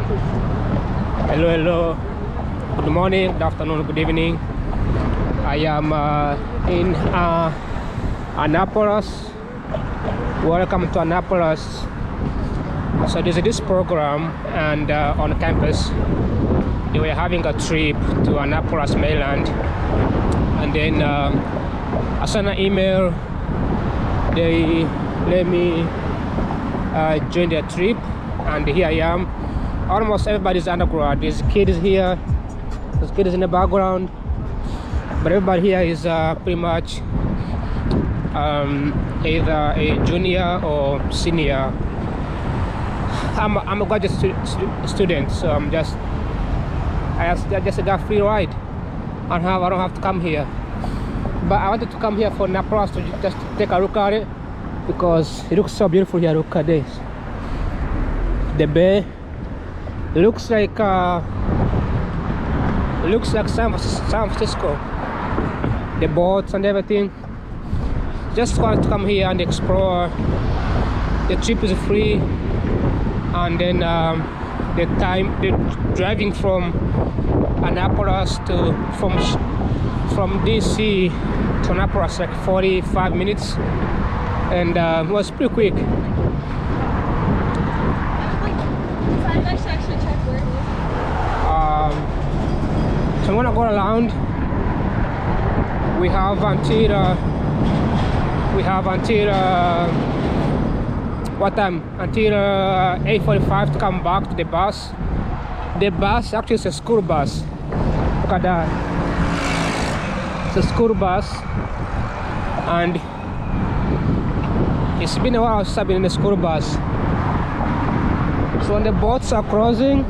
Hello, hello. Good morning, good afternoon, good evening. I am in Annapolis. Welcome to Annapolis. So there's this program, and on campus they were having a trip to Annapolis, Maryland, and then I sent an email. They let me join their trip, and here I am. Almost everybody's undergrad. There's kids here, there's kids in the background, but everybody here is pretty much either a junior or senior. I'm a graduate student, so I just got free ride, and I don't have to come here. But I wanted to come here for Annapolis to just take a look at it, because it looks so beautiful here. Look at this, the bay. It looks like San Francisco. The boats and everything. Just wanted to come here and explore. The trip is free, and then the driving from Annapolis to from DC to Annapolis like 45 minutes, and it was pretty quick. So I'm gonna go around. We have until what time? Until 8:45 to come back to the bus. The bus actually is a school bus. Look at that. It's a school bus, and it's been a while since I've been in the school bus. So when the boats are crossing,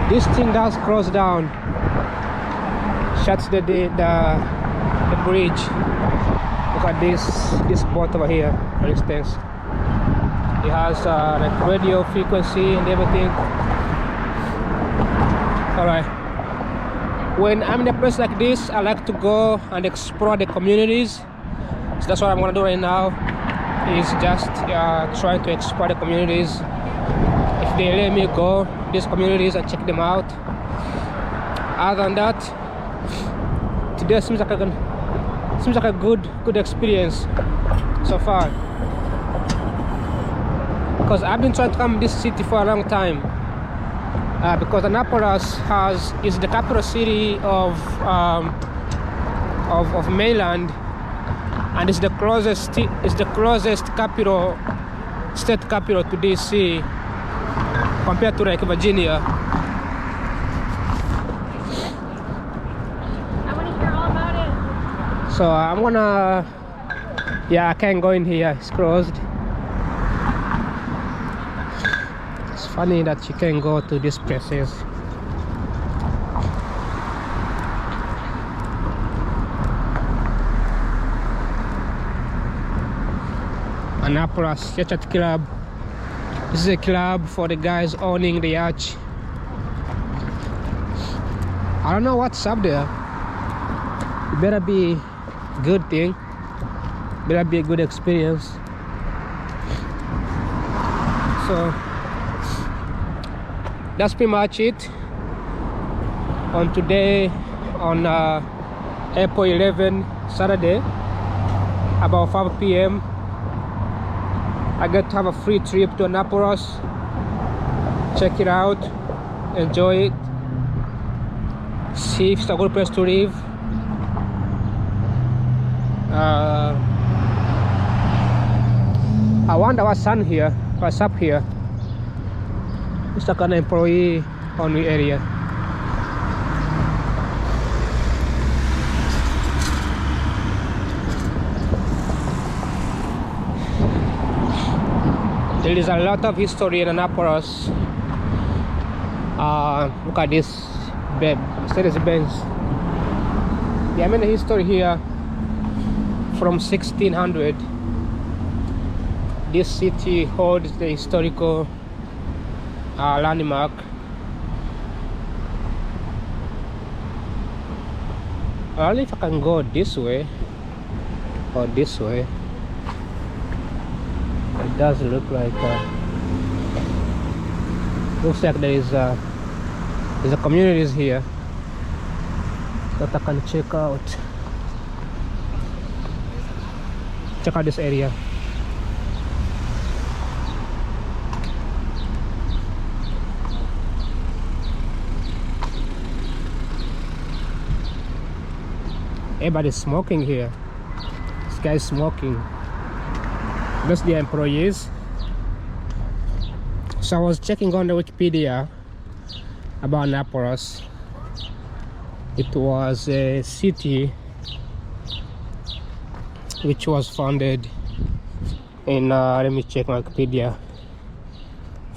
this thing does cross down, shuts the bridge. Look at this boat over here, for instance. It has like radio frequency and everything. All right. When I'm in a place like this, I like to go and explore the communities. So that's what I'm gonna do right now. Is just trying to explore the communities. If they let me go these communities and check them out. Other than that, today seems like a good experience so far, because I've been trying to come to this city for a long time, because Annapolis is the capital city of Maryland, and it's the closest state capital to DC, compared to like Virginia. I want to hear all about it. So I'm gonna, I can't go in here, it's closed. It's funny that you can go to these places. Annapolis Yacht Club. This is a club for the guys owning the yacht. I don't know what's up there. It better be a good thing. Better be a good experience. So that's pretty much it. On today, on April 11, Saturday, about 5 p.m. I get to have a free trip to Annapolis. Check it out, enjoy it, see if it's a good place to live. I wonder what's up here. It's like an employee only area. There is a lot of history in Annapolis. Look at this Mercedes-Benz. Yeah, I mean the history here from 1600. This city holds the historical landmark. I don't know if I can go this way or this way. It does look like Looks like there's a communities here that I can check out. Check out this area. Everybody's smoking here. This guy's smoking. That's the employees. So I was checking on the Wikipedia about Annapolis. It was a city which was founded in let me check my Wikipedia.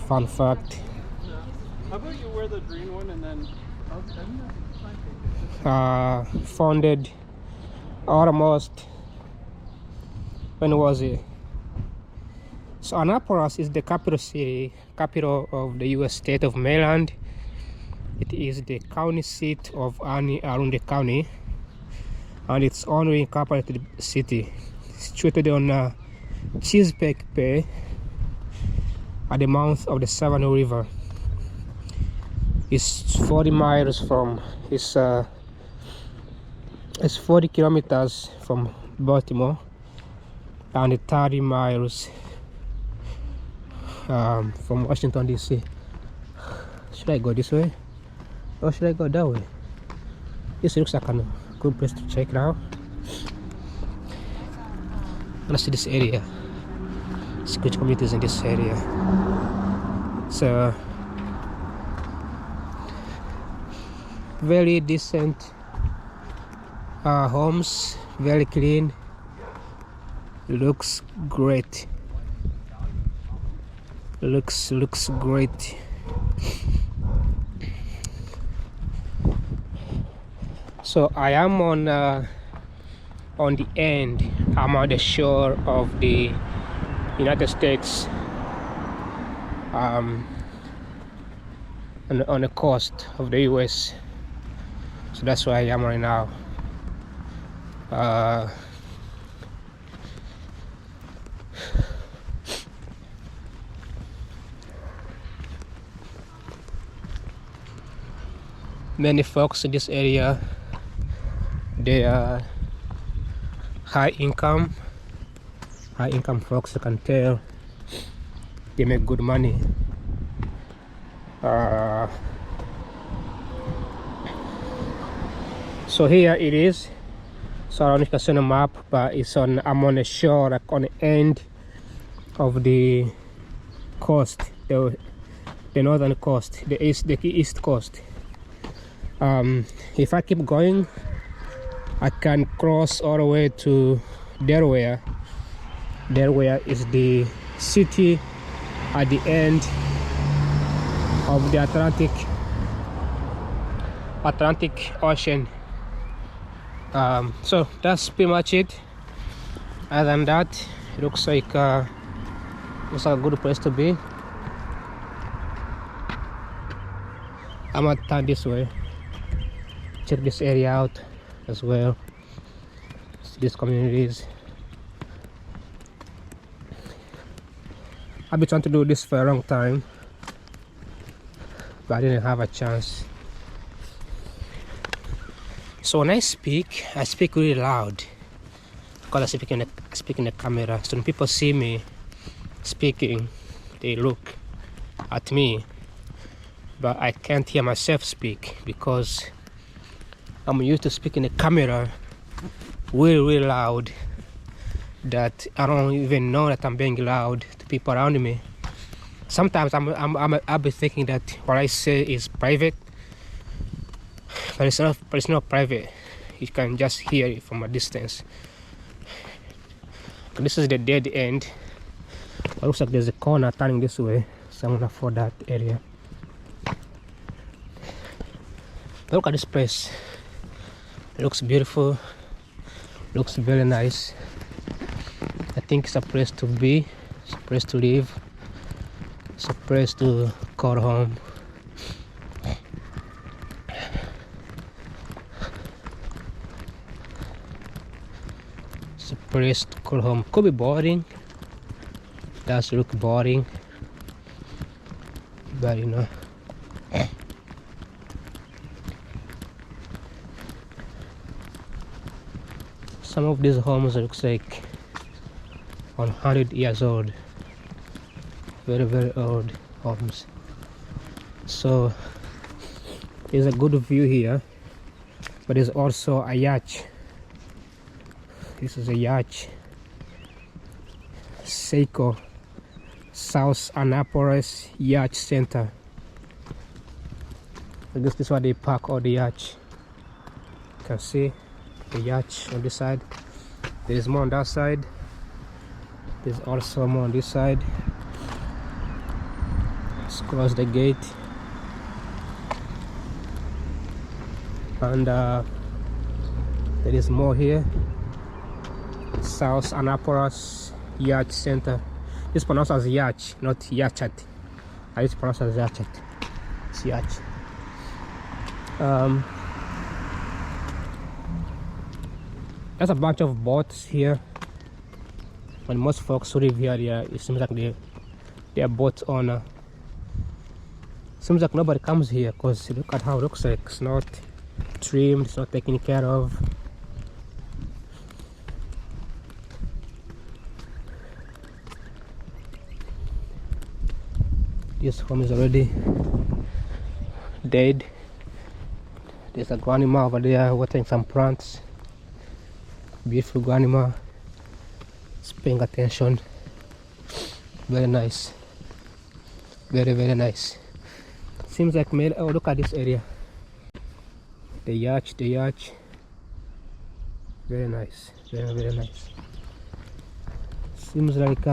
Fun fact. How about you wear the green one and then founded almost, when was it? So Annapolis is the capital of the U.S. state of Maryland. It is the county seat of Anne Arundel County, and it's only incorporated city, situated on Chesapeake Bay at the mouth of the Savannah River. It's 40 miles from it's 40 kilometers from Baltimore and 30 miles from Washington DC. Should I go this way or should I go that way? This looks like a good place to check now. Let's see this area. See which communities in this area. So very decent homes, very clean, looks great. Looks great. So I am on the end. I'm on the shore of the United States, on the coast of the US. So that's where I am right now. Many folks in this area, they are high income folks. You can tell they make good money. So here it is. So I don't know if you can see on the map, but I'm on the shore, like on the end of the coast, the northern coast, the east coast. If I keep going, I can cross all the way to Delaware. Delaware is the city at the end of the Atlantic Ocean. So that's pretty much it. Other than that, it looks like a good place to be. I'm gonna turn this way. Check this area out as well. See these communities. I've been trying to do this for a long time, but I didn't have a chance. So when I speak really loud because I speak in the camera. So when people see me speaking, they look at me, but I can't hear myself speak because I'm used to speaking in the camera really loud that I don't even know that I'm being loud to people around me. Sometimes I'll be thinking that what I say is private, but it's not private. You can just hear it from a distance. This is the dead end. It looks like there's a corner turning this way, so I'm gonna follow that area. Look at this place. It looks beautiful. Looks very nice. I think it's a place to be. It's a place to live. It's a place to call home. It's a place to call home. Could be boring. Does look boring, bad, you know. Some of these homes looks like 100 years old. Very, very old homes. So there's a good view here, but there's also a yacht. This is a yacht. Seiko South Annapolis Yacht Center. I guess this is where they park all the yachts. You can see the yacht on this side. There's more on that side. There's also more on this side. Let's close the gate. And there is more here. South Annapolis Yacht Center. It's pronounced as yacht, not yachat. I used to pronounce as yachat. It's yacht. There's a bunch of boats here. When most folks who live here, it seems like they are boat owner. Seems like nobody comes here because look at how it looks like. It's not trimmed, it's not taken care of. This home is already dead. There's a grandma over there watering some plants. Beautiful grandma. It's paying attention. Very nice. Very, very nice. Seems like oh, look at this area. The yacht. Very nice. Very, very nice. Seems like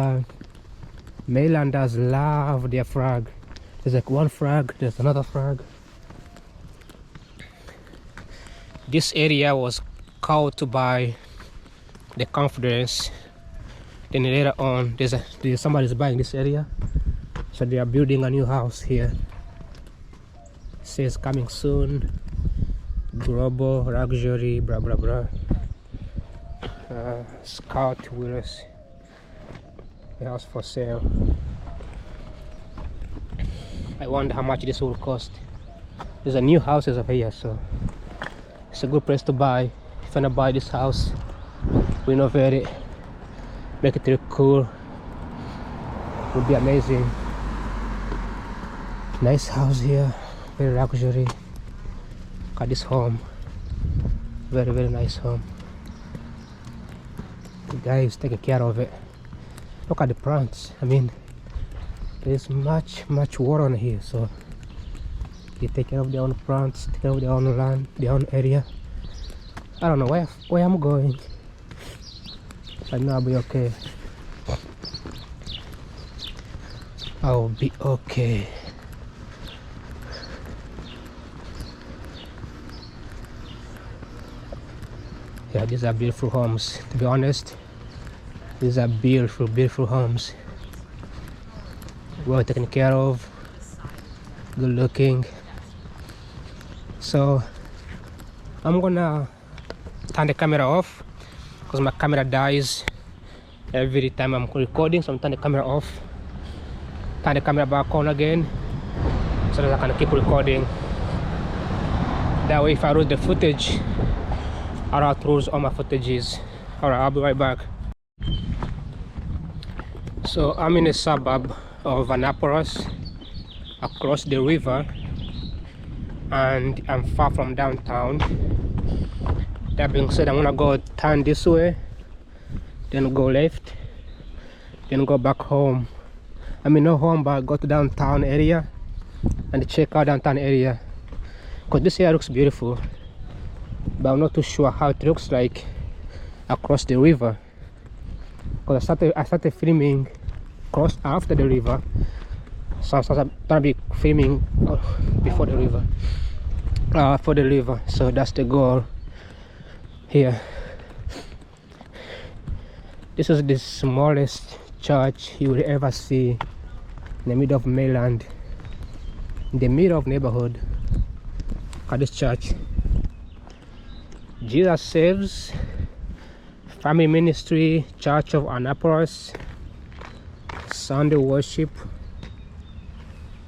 mainlanders love their flag. There's like one flag, there's another flag. This area was called by the Confederates. Then later on, somebody's buying this area, so they are building a new house here. It says coming soon, global luxury, blah blah blah. Scout Willis. The house for sale. I wonder how much this will cost. There's a new houses over here, so it's a good place to buy. If you wanna buy this house, renovate it, make it look cool, it would be amazing. Nice house here, very luxury. Look at this home, very, very nice home. The guy is taking care of it. Look at the plants. I mean, there's much water on here, so they take care of their own plants, take care of their own land, their own area. I don't know where I'm going. I know I'll be okay. I'll be okay. Yeah, these are beautiful homes. To be honest, these are beautiful, beautiful homes. Well taken care of, good looking. So I'm gonna turn the camera off because my camera dies every time I'm recording. So I'm turning the camera off, turn the camera back on again so that I can keep recording. That way if I lose the footage, I don't have to lose all my footages. Alright, I'll be right back. So I'm in a suburb of Annapolis, across the river, and I'm far from downtown. That being said, I'm gonna go turn this way, then go left, then go back home. I mean not home, but go to downtown area and check out downtown area, because this area looks beautiful, but I'm not too sure how it looks like across the river, because I started filming cross after the river, so I'm gonna be filming before the river, for the river. So that's the goal here. This is the smallest church you will ever see in the middle of mainland, in the middle of neighborhood. Look at this church. Jesus Saves Family Ministry Church of Annapolis, Sunday worship.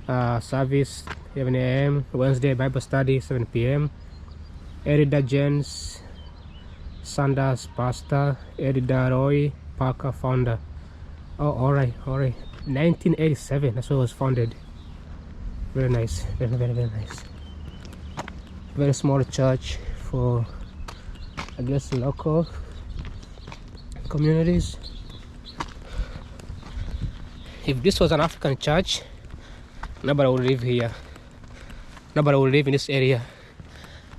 Service 11 a.m. Wednesday Bible study 7 p.m. Editor Jens Sanders, pastor. Editor Roy Parker, founder. Oh, all right. 1987, that's when it was founded. Very nice, very nice. Very small church for, I guess, local communities. If this was an African church, nobody would live here. Nobody would live in this area.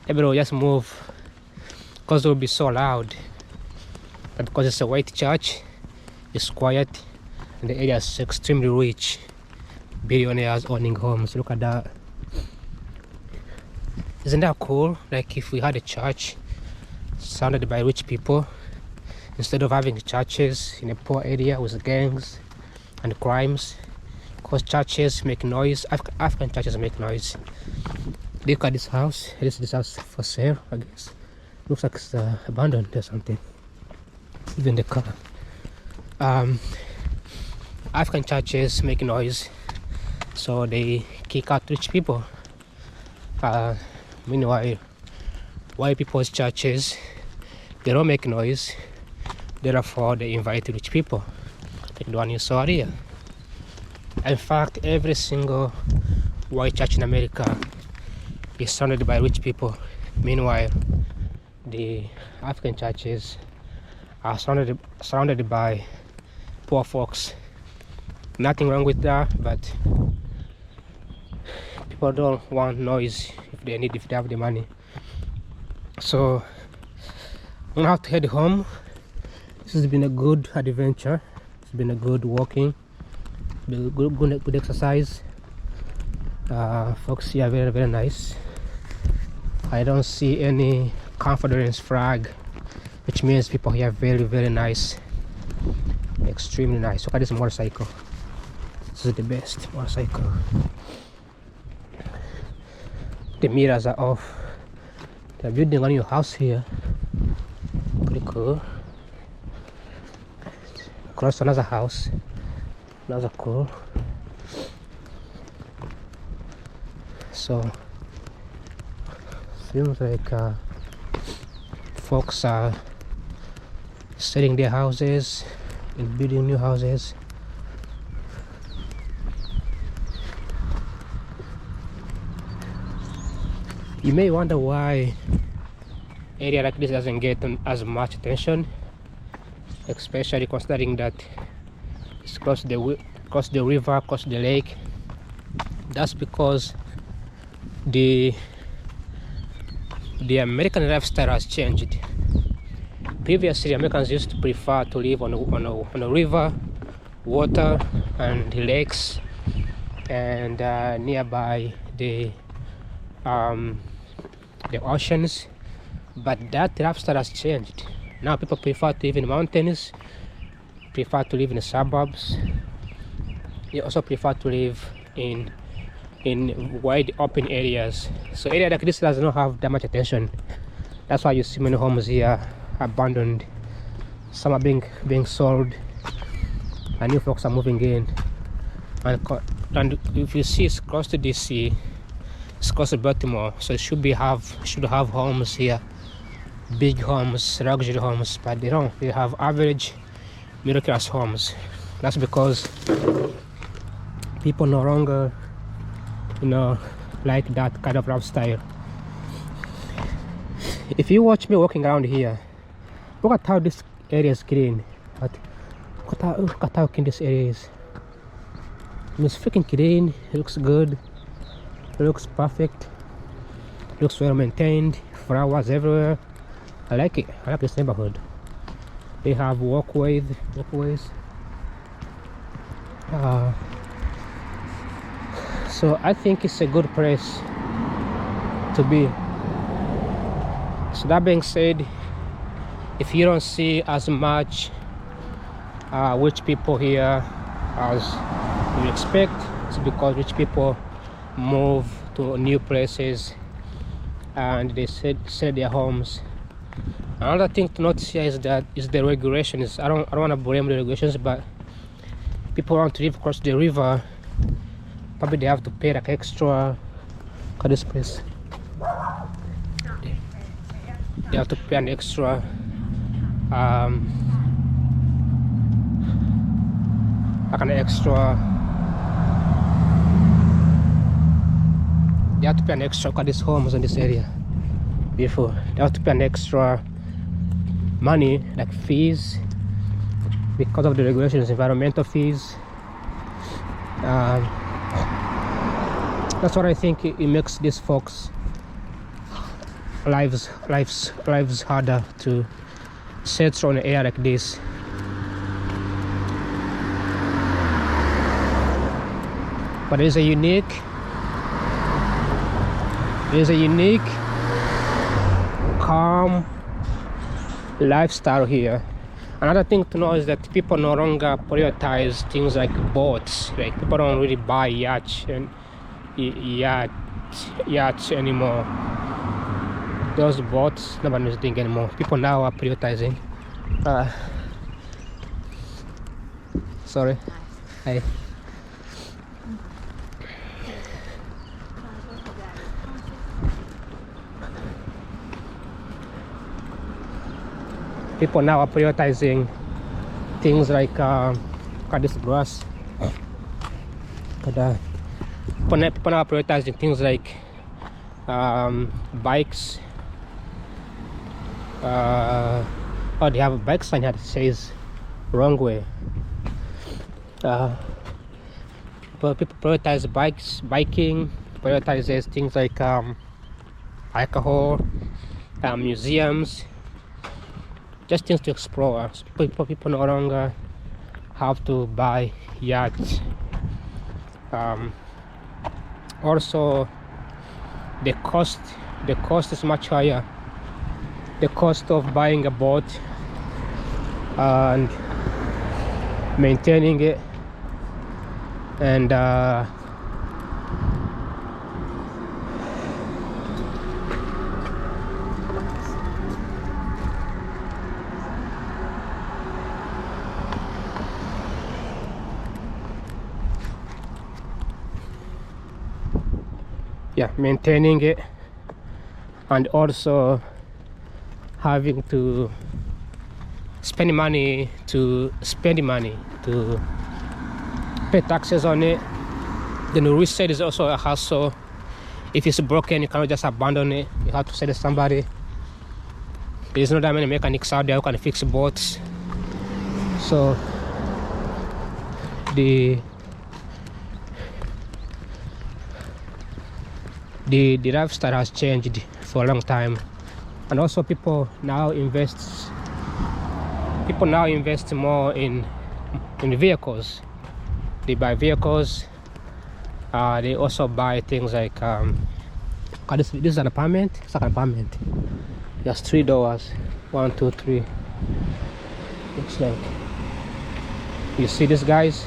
Everybody will just move because it will be so loud. But because it's a white church, it's quiet, and the area is extremely rich. Billionaires owning homes. Look at that. Isn't that cool? Like if we had a church surrounded by rich people, instead of having churches in a poor area with gangs and crimes, because churches make noise. African churches make noise. Look at this house. This house for sale, I guess. Looks like it's abandoned or something. Even the car. African churches make noise, so they kick out rich people. Meanwhile, white people's churches, they don't make noise, therefore they invite rich people, like the one you saw here. In fact, every single white church in America is surrounded by rich people. Meanwhile, the African churches are surrounded by poor folks. Nothing wrong with that, but people don't want noise if they have the money. So I'm gonna have to head home. This has been a good adventure. It's been a good walking, good exercise. Folks here are very nice. I don't see any Confederate flag, which means people here are very nice, extremely nice. Look at this motorcycle. This is the best motorcycle. The mirrors are off. They're building a new house here. Pretty cool. Close to another house. Another cool. So seems like folks are selling their houses and building new houses. You may wonder why area like this doesn't get as much attention, especially considering that it's across the river, across the lake. That's because the American lifestyle has changed. Previously, Americans used to prefer to live on a river, water, and lakes, and nearby the oceans. But that lifestyle has changed. Now people prefer to live in mountains, prefer to live in the suburbs. They also prefer to live in wide open areas. So area like this does not have that much attention. That's why you see many homes here abandoned. Some are being sold, and new folks are moving in. And if you see, it's close to DC, it's close to Baltimore, so it should have homes here, big homes, luxury homes, but they don't. They have average middle class homes. That's because people no longer, like that kind of lifestyle. If you watch me walking around here, look at how this area is clean. Look at how clean this area is. It's freaking clean. It looks good. It looks perfect. It looks well maintained. Flowers everywhere. I like it. I like this neighborhood. They have walkways. So I think it's a good place to be. So that being said, if you don't see as much rich people here as you expect, it's because rich people move to new places and they sell their homes. Another thing to notice here is the regulations. I don't want to blame the regulations, but people want to live across the river probably they have to pay like extra. Look at this place. They have to pay an extra like an extra. They have to pay an extra. Look at these homes in this area. Beautiful. They have to pay an extra money, like fees, because of the regulations, environmental fees. That's what I think it makes these folks lives harder to settle on an area like this. But there's a unique calm lifestyle here. Another thing to know is that people no longer prioritize things like boats. Like people don't really buy yachts anymore. Those boats, nobody's doing anymore. People now are prioritizing. Sorry. Hi. People now are prioritizing things like look at this grass. People now are prioritizing things like bikes. Oh, they have a bike sign here that says wrong way. But people prioritize biking, prioritizes things like alcohol, museums, just things to explore. People no longer have to buy yachts. Also, the cost is much higher. The cost of buying a boat and maintaining it, and maintaining it, and also having to spend money to pay taxes on it. Then the resale is also a hassle. If it's broken, you cannot just abandon it. You have to sell it to somebody. There's not that many mechanics out there who can fix boats. So the lifestyle has changed for a long time. And also people now invest more in vehicles. They buy vehicles. They also buy things like this is an apartment. It's like an apartment. There's 3 doors. 1, 2, 3. Looks like, you see these guys.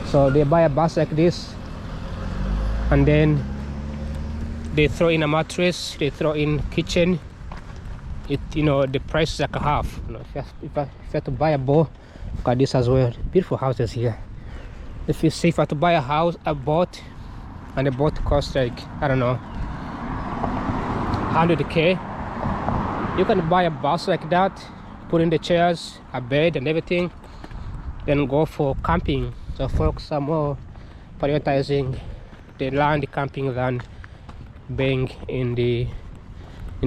So they buy a bus like this, and then they throw in a mattress, they throw in kitchen. The price is like a half. If you have to buy a boat, look at this as well. Beautiful houses here. If you have to buy a boat, and the boat costs like, I don't know, 100K, you can buy a bus like that, put in the chairs, a bed and everything, then go for camping. So folks are more prioritizing the land camping than being in the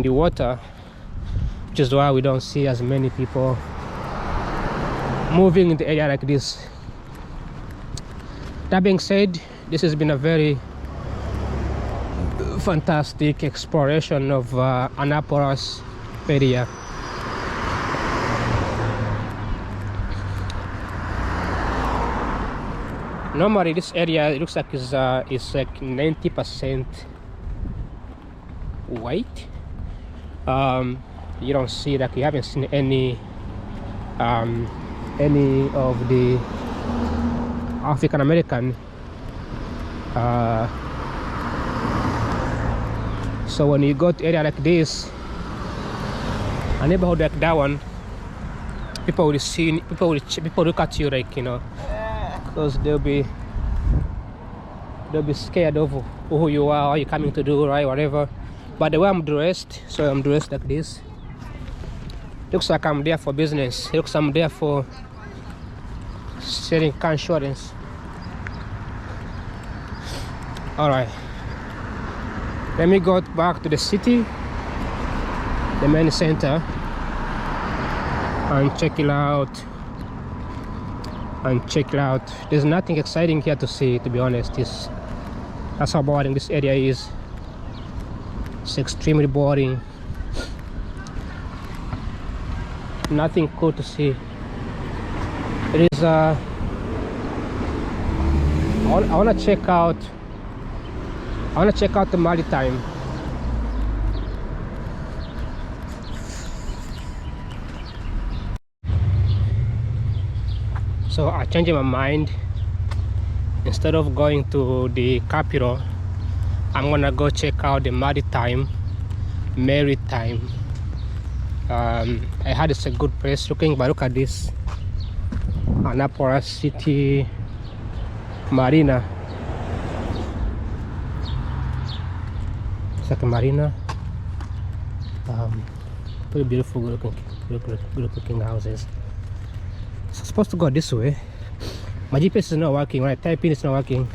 water, which is why we don't see as many people moving in the area like this. That being said, this has been a very fantastic exploration of Annapolis area. Normally this area, it looks like it's like 90% white. You don't see, like, you haven't seen any of the African American. So when you go to area like this, a neighborhood like that one, people will look at you like, because they'll be scared of who you are, what you're coming to do, right? Whatever. But the way I'm dressed, so I'm dressed like this. Looks like I'm there for business. Looks like I'm there for selling car insurance. All right. Let me go back to the city, the main center, and check it out. There's nothing exciting here to see, to be honest. That's how boring this area is. It's extremely boring. Nothing cool to see. It is I want to check out the maritime. So I changed my mind. Instead of going to the capital, I'm gonna go check out the maritime. I heard it's a good place looking, but look at this. Annapolis City Marina. It's like a marina. Pretty beautiful, good looking houses. So I'm supposed to go this way. My GPS is not working. When I type in, it's not working.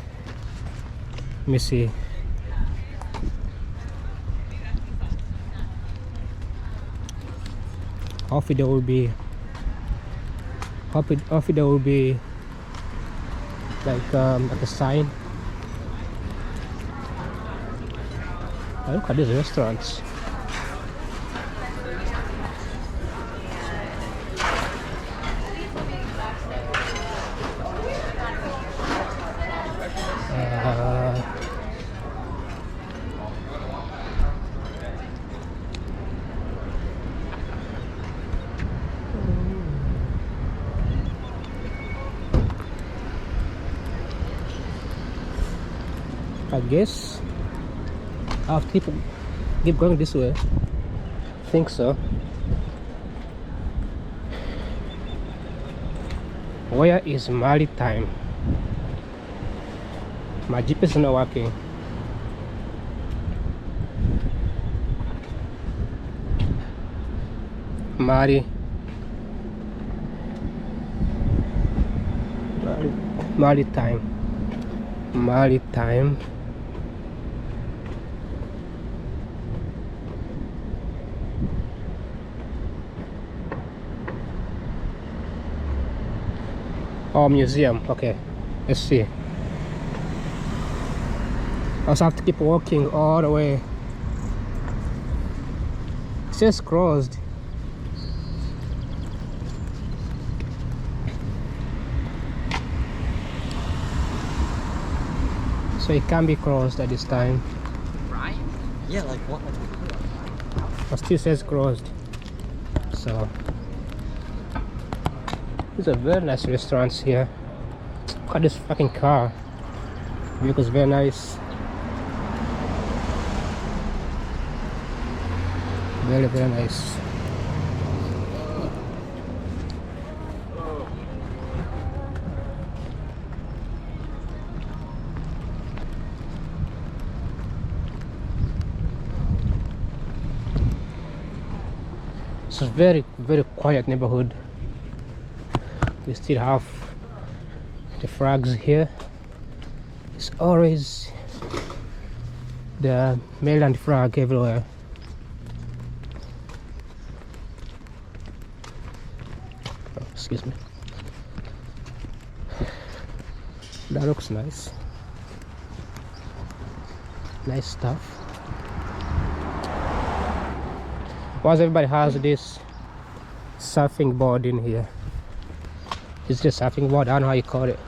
Let me see. Hopefully there will be like a sign. Oh, look at these restaurants. I guess I'll keep going this way. I think so. Where is maritime? My GPS is not working. Maritime. Oh, museum. Okay, let's see. I also have to keep walking all the way. It's just closed. So it can be closed at this time. Right? Yeah, like what? It still says closed. So these are very nice restaurants here. Look at this fucking car. Vehicle's very nice. Very, very nice. It's a very, very quiet neighborhood. We still have the flags here. It's always the mainland flag everywhere. Oh, excuse me. That looks nice. Nice stuff. Once everybody has this surfing board in here. It's just surfing board, I don't know how you call it.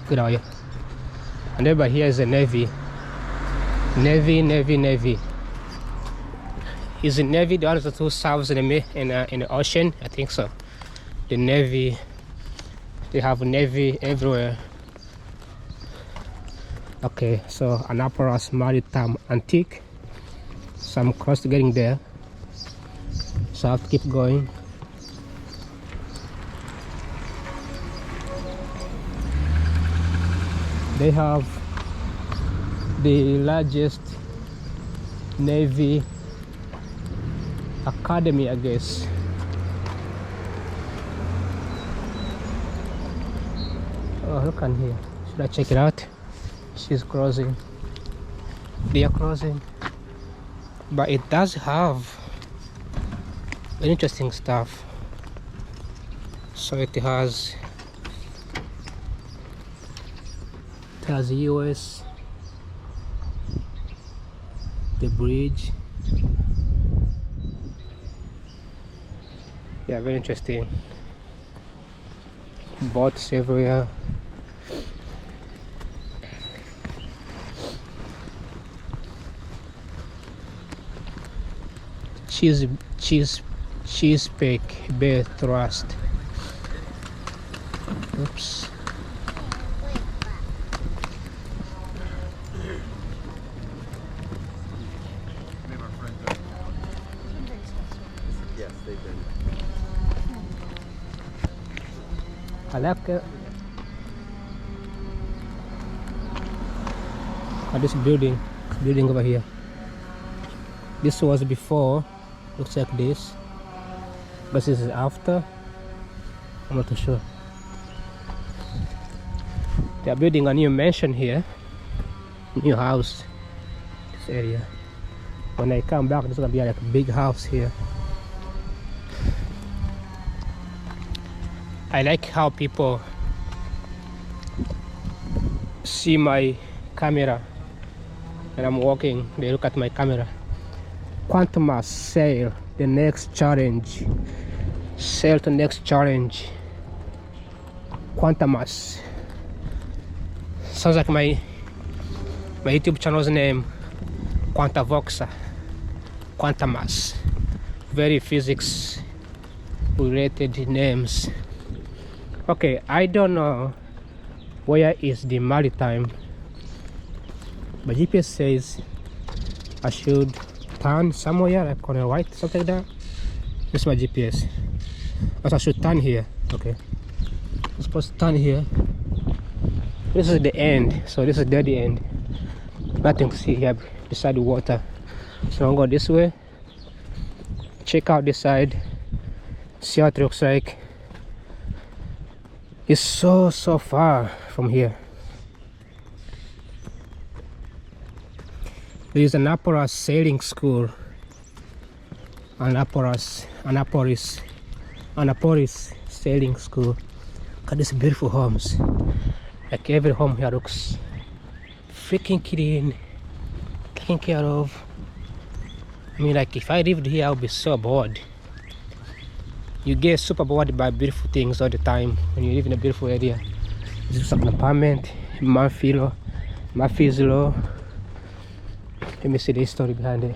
Good on you. And everybody here is a Navy. Navy. Is the Navy the other two serves in the ocean? I think so. The Navy, they have Navy everywhere. Okay, so Annapolis Maritime Antique. So I'm close to getting there, so I have to keep going. They have the largest Navy academy, I guess. Oh, look on here. Should I check it out? She's crossing. They are crossing. But it does have interesting stuff. So it has US, the bridge. Yeah, very interesting. Boats everywhere. Chesapeake Bay Trust. Oops. Yes, they've been. I like this building over here. This was before, looks like this, but this is after. I'm not too sure. They are building a new mansion here, new house, this area. When I come back, there's gonna be like a big house here. I like how people see my camera and I'm walking, they look at my camera. Quantum sail the next challenge. Sail to next challenge. Quantumas. Sounds like my YouTube channel's name. Quantavoxa. Quantumas. Very physics related names. Okay, I don't know where is the maritime. My GPS says I should turn somewhere like on the right, something like that. This is my GPS. But I should turn here. Okay. I'm supposed to turn here. This is the end. So this is the dead end. Nothing to see here beside the water. So I'm going this way. Check out this side. See how it looks like. It's so far from here. There is an Annapolis sailing school. Annapolis sailing school. Look at these beautiful homes. Like every home here looks freaking clean, taken care of. I mean, like if I lived here, I would be so bored. You get super bored by beautiful things all the time when you live in a beautiful area. This is an apartment, Murphy's Law. Let me see the story behind it.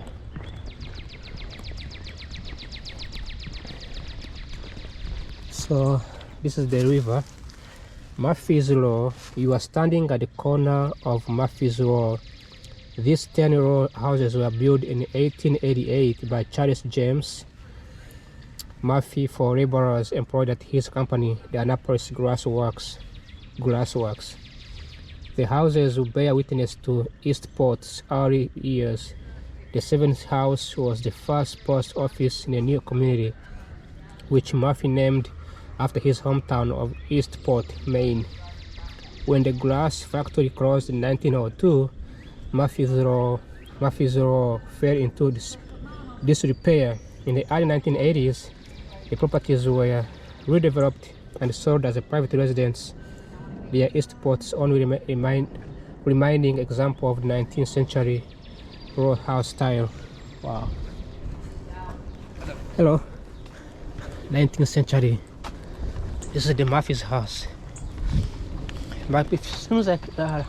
So this is the river, Murphy's Law. You are standing at the corner of Murphy's Law. These 10-row houses were built in 1888 by Charles James Murphy for laborers employed at his company, the Annapolis Glassworks. The houses will bear witness to Eastport's early years. The seventh house was the first post office in a new community, which Murphy named after his hometown of Eastport, Maine. When the glass factory closed in 1902, Murphy's Law fell into disrepair. In the early 1980s, the properties were redeveloped and sold as a private residence. They are Eastport's only remaining example of the 19th century row house style. Wow. Hello. 19th century. This is the Murphy's house. But it seems like a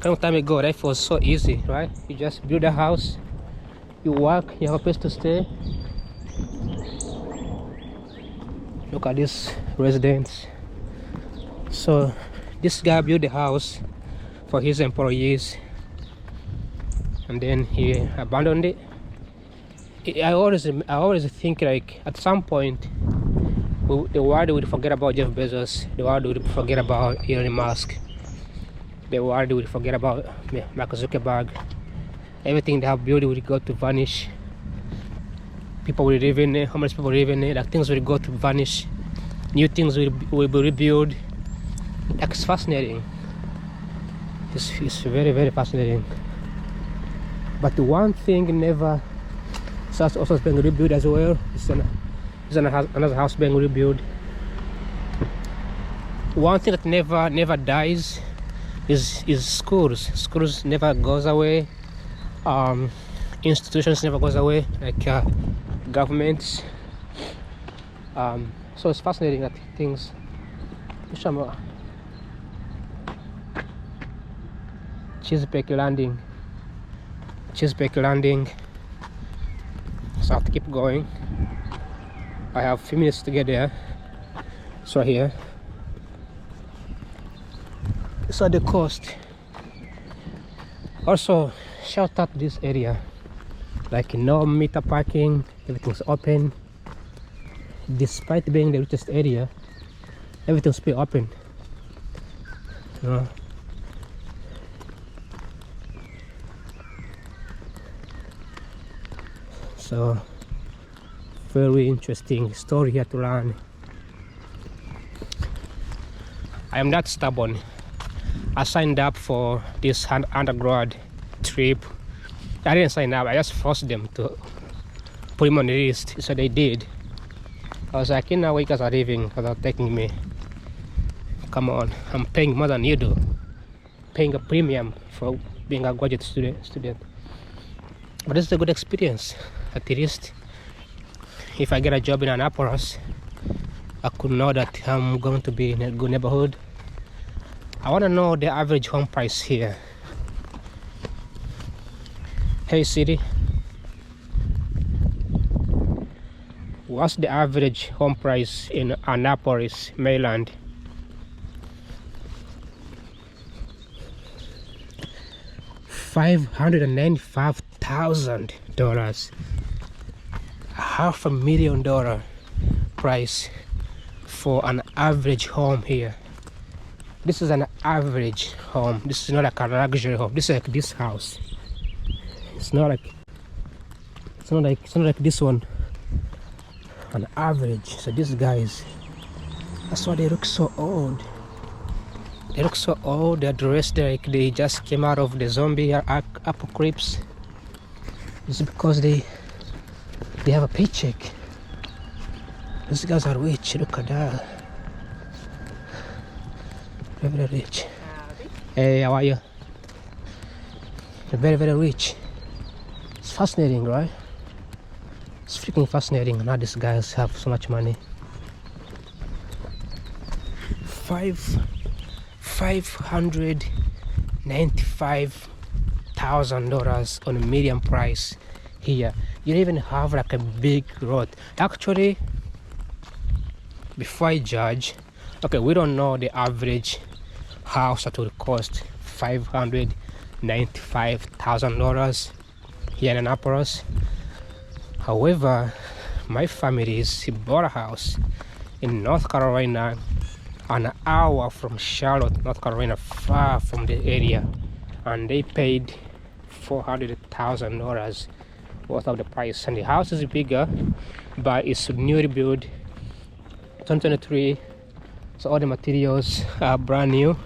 long time ago, life was so easy, right? You just build a house, you work, you have a place to stay. Look at this residence. So this guy built the house for his employees, and then he abandoned it. I always think like at some point the world would forget about Jeff Bezos, the world would forget about Elon Musk, the world would forget about Mark Zuckerberg. Everything they have built would go to vanish. People will live in it, homeless people live in it, like things will go to vanish. New things will be rebuilt. Like, it's fascinating. It's very, very fascinating. But one thing never starts also being rebuilt as well. It's another house being rebuilt. One thing that never dies is schools. Schools never goes away. Institutions never goes away, like governments. So it's fascinating that things. Chesapeake Landing. So I have to keep going. I have a few minutes to get there. It's right here. It's at the coast. Also, shout out this area. Like no meter parking, everything's open. Despite being the richest area, everything's pretty open. You know? So very interesting story here to learn. I am not stubborn. I signed up for this undergrad trip. I didn't sign up, I just forced them to put him on the list, so they did. I was like, you know, you guys are leaving without taking me. Come on, I'm paying more than you do. Paying a premium for being a graduate student. But this is a good experience. At least if I get a job in Annapolis, I could know that I'm going to be in a good neighborhood. I want to know the average home price here. Hey Siri, what's the average home price in Annapolis, Maryland? $595,000. $500,000 price for an average home here. This is an average home. This is not like a luxury home. This is like this house. It's not like this one. An average. So these guys, that's why they look so old. They look so old. They're dressed like they just came out of the zombie apocalypse. It's because they have a paycheck. These guys are rich. Look at that. Very, very rich. Hey, how are you? They're very, very rich. It's fascinating, right? It's freaking fascinating. Now these guys have so much money. $595,000 on a medium price here. You don't even have like a big road. Actually, before I judge, okay, we don't know the average house that will cost $595,000 here in Annapolis. However, my family bought a house in North Carolina, an hour from Charlotte, North Carolina, far from the area, and they paid $400,000 worth of the price. And the house is bigger, but it's newly built, 2023, so all the materials are brand new,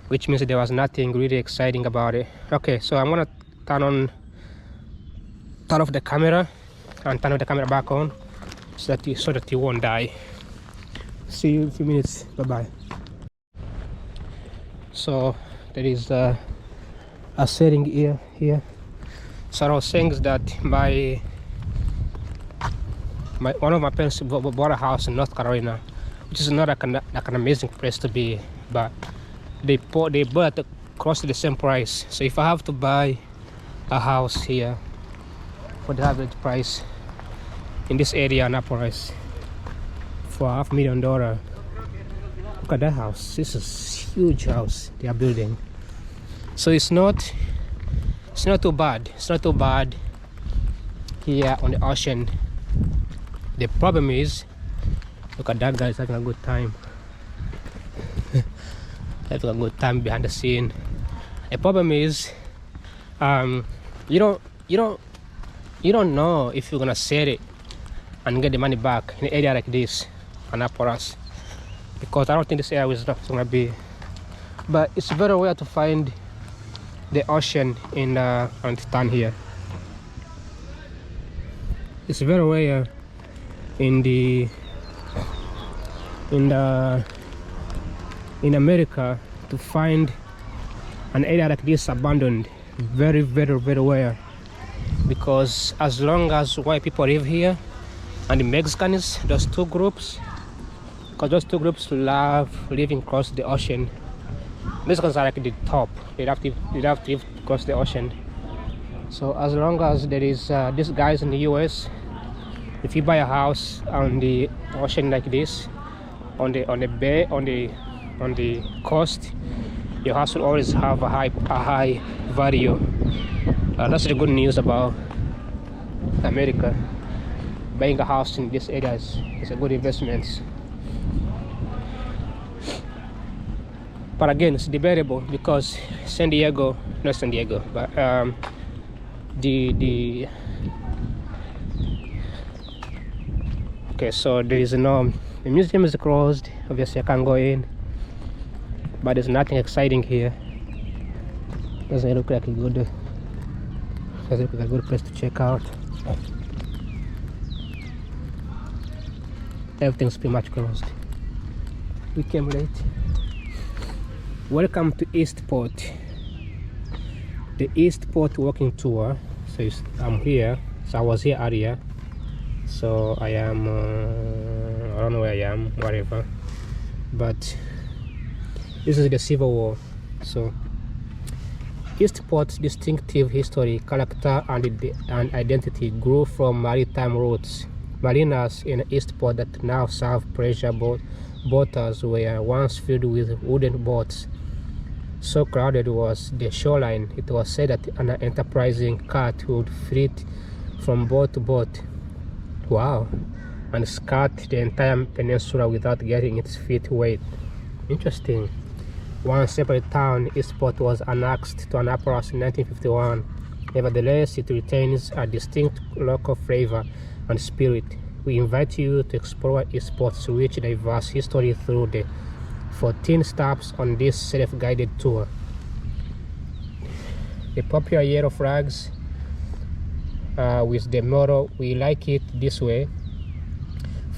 which means there was nothing really exciting about it. Okay, so I'm gonna turn off the camera and turn the camera back on so that you won't die. See you in a few minutes. Bye bye. So there is a setting here. So I was saying is that one of my parents bought a house in North Carolina, which is not like an amazing place to be, but they bought close to the same price. So if I have to buy a house here for the average price in this area, Annapolis, for $500,000, look at that house. This is a huge house they are building. So it's not It's not too bad. It's not too bad here on the ocean. The problem is, look at that guy, he's having a good time. Having a good time behind the scene. The problem is, you don't know if you're gonna sell it and get the money back in an area like this, Annapolis, because I don't think this area is not gonna be. But it's very rare to find the ocean in on the town here. It's very rare in America to find an area like this abandoned. Very rare, because as long as white people live here and the Mexicans, those two groups, because those two groups love living across the ocean. Mexicans are like the top. They have to live across the ocean. So as long as there is these guys in the US, if you buy a house on the ocean like this, on the bay, on the coast, your house will always have a high value. That's the good news about America. Buying a house in these areas is a good investment. But again, it's debatable because not San Diego, but okay, so there is no, the museum is closed. Obviously I can't go in, but there's nothing exciting here. Doesn't look like a good place to check out. Everything's pretty much closed. We came late. Welcome to Eastport, the Eastport walking tour. So I'm here. So I was here earlier. So I am, I don't know where I am, whatever. But this is the Civil War. So Eastport's distinctive history, character, and identity grew from maritime routes. Marinas in Eastport that now serve pleasure boaters were once filled with wooden boats. So crowded was the shoreline, it was said that an enterprising cat would flit from boat to boat. Wow! And skirt the entire peninsula without getting its feet wet. Interesting. One separate town, Eastport, was annexed to Annapolis in 1951. Nevertheless, it retains a distinct local flavor and spirit. We invite you to explore Eastport's rich, diverse history through the 14 stops on this self-guided tour. The popular yellow flags with the motto "We like it this way"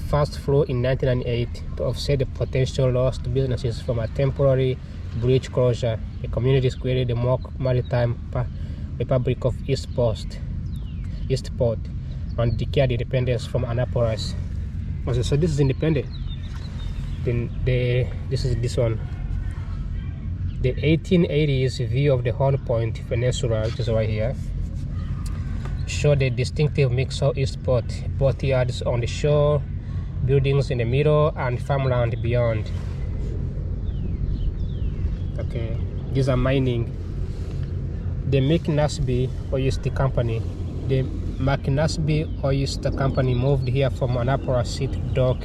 first flew in 1998 to offset the potential loss to businesses from a temporary bridge closure. The communities created the mock maritime Republic of Eastport and declared independence from Annapolis. So this is independent. Then this is this one. The 1880s view of the Horn Point Peninsula, which is right here, showed a distinctive mix of Eastport, boatyards on the shore, buildings in the middle, and farmland beyond. Okay, these are mining. The McNasby Oyster Company. The McNasby Oyster Company moved here from Annapolis City Dock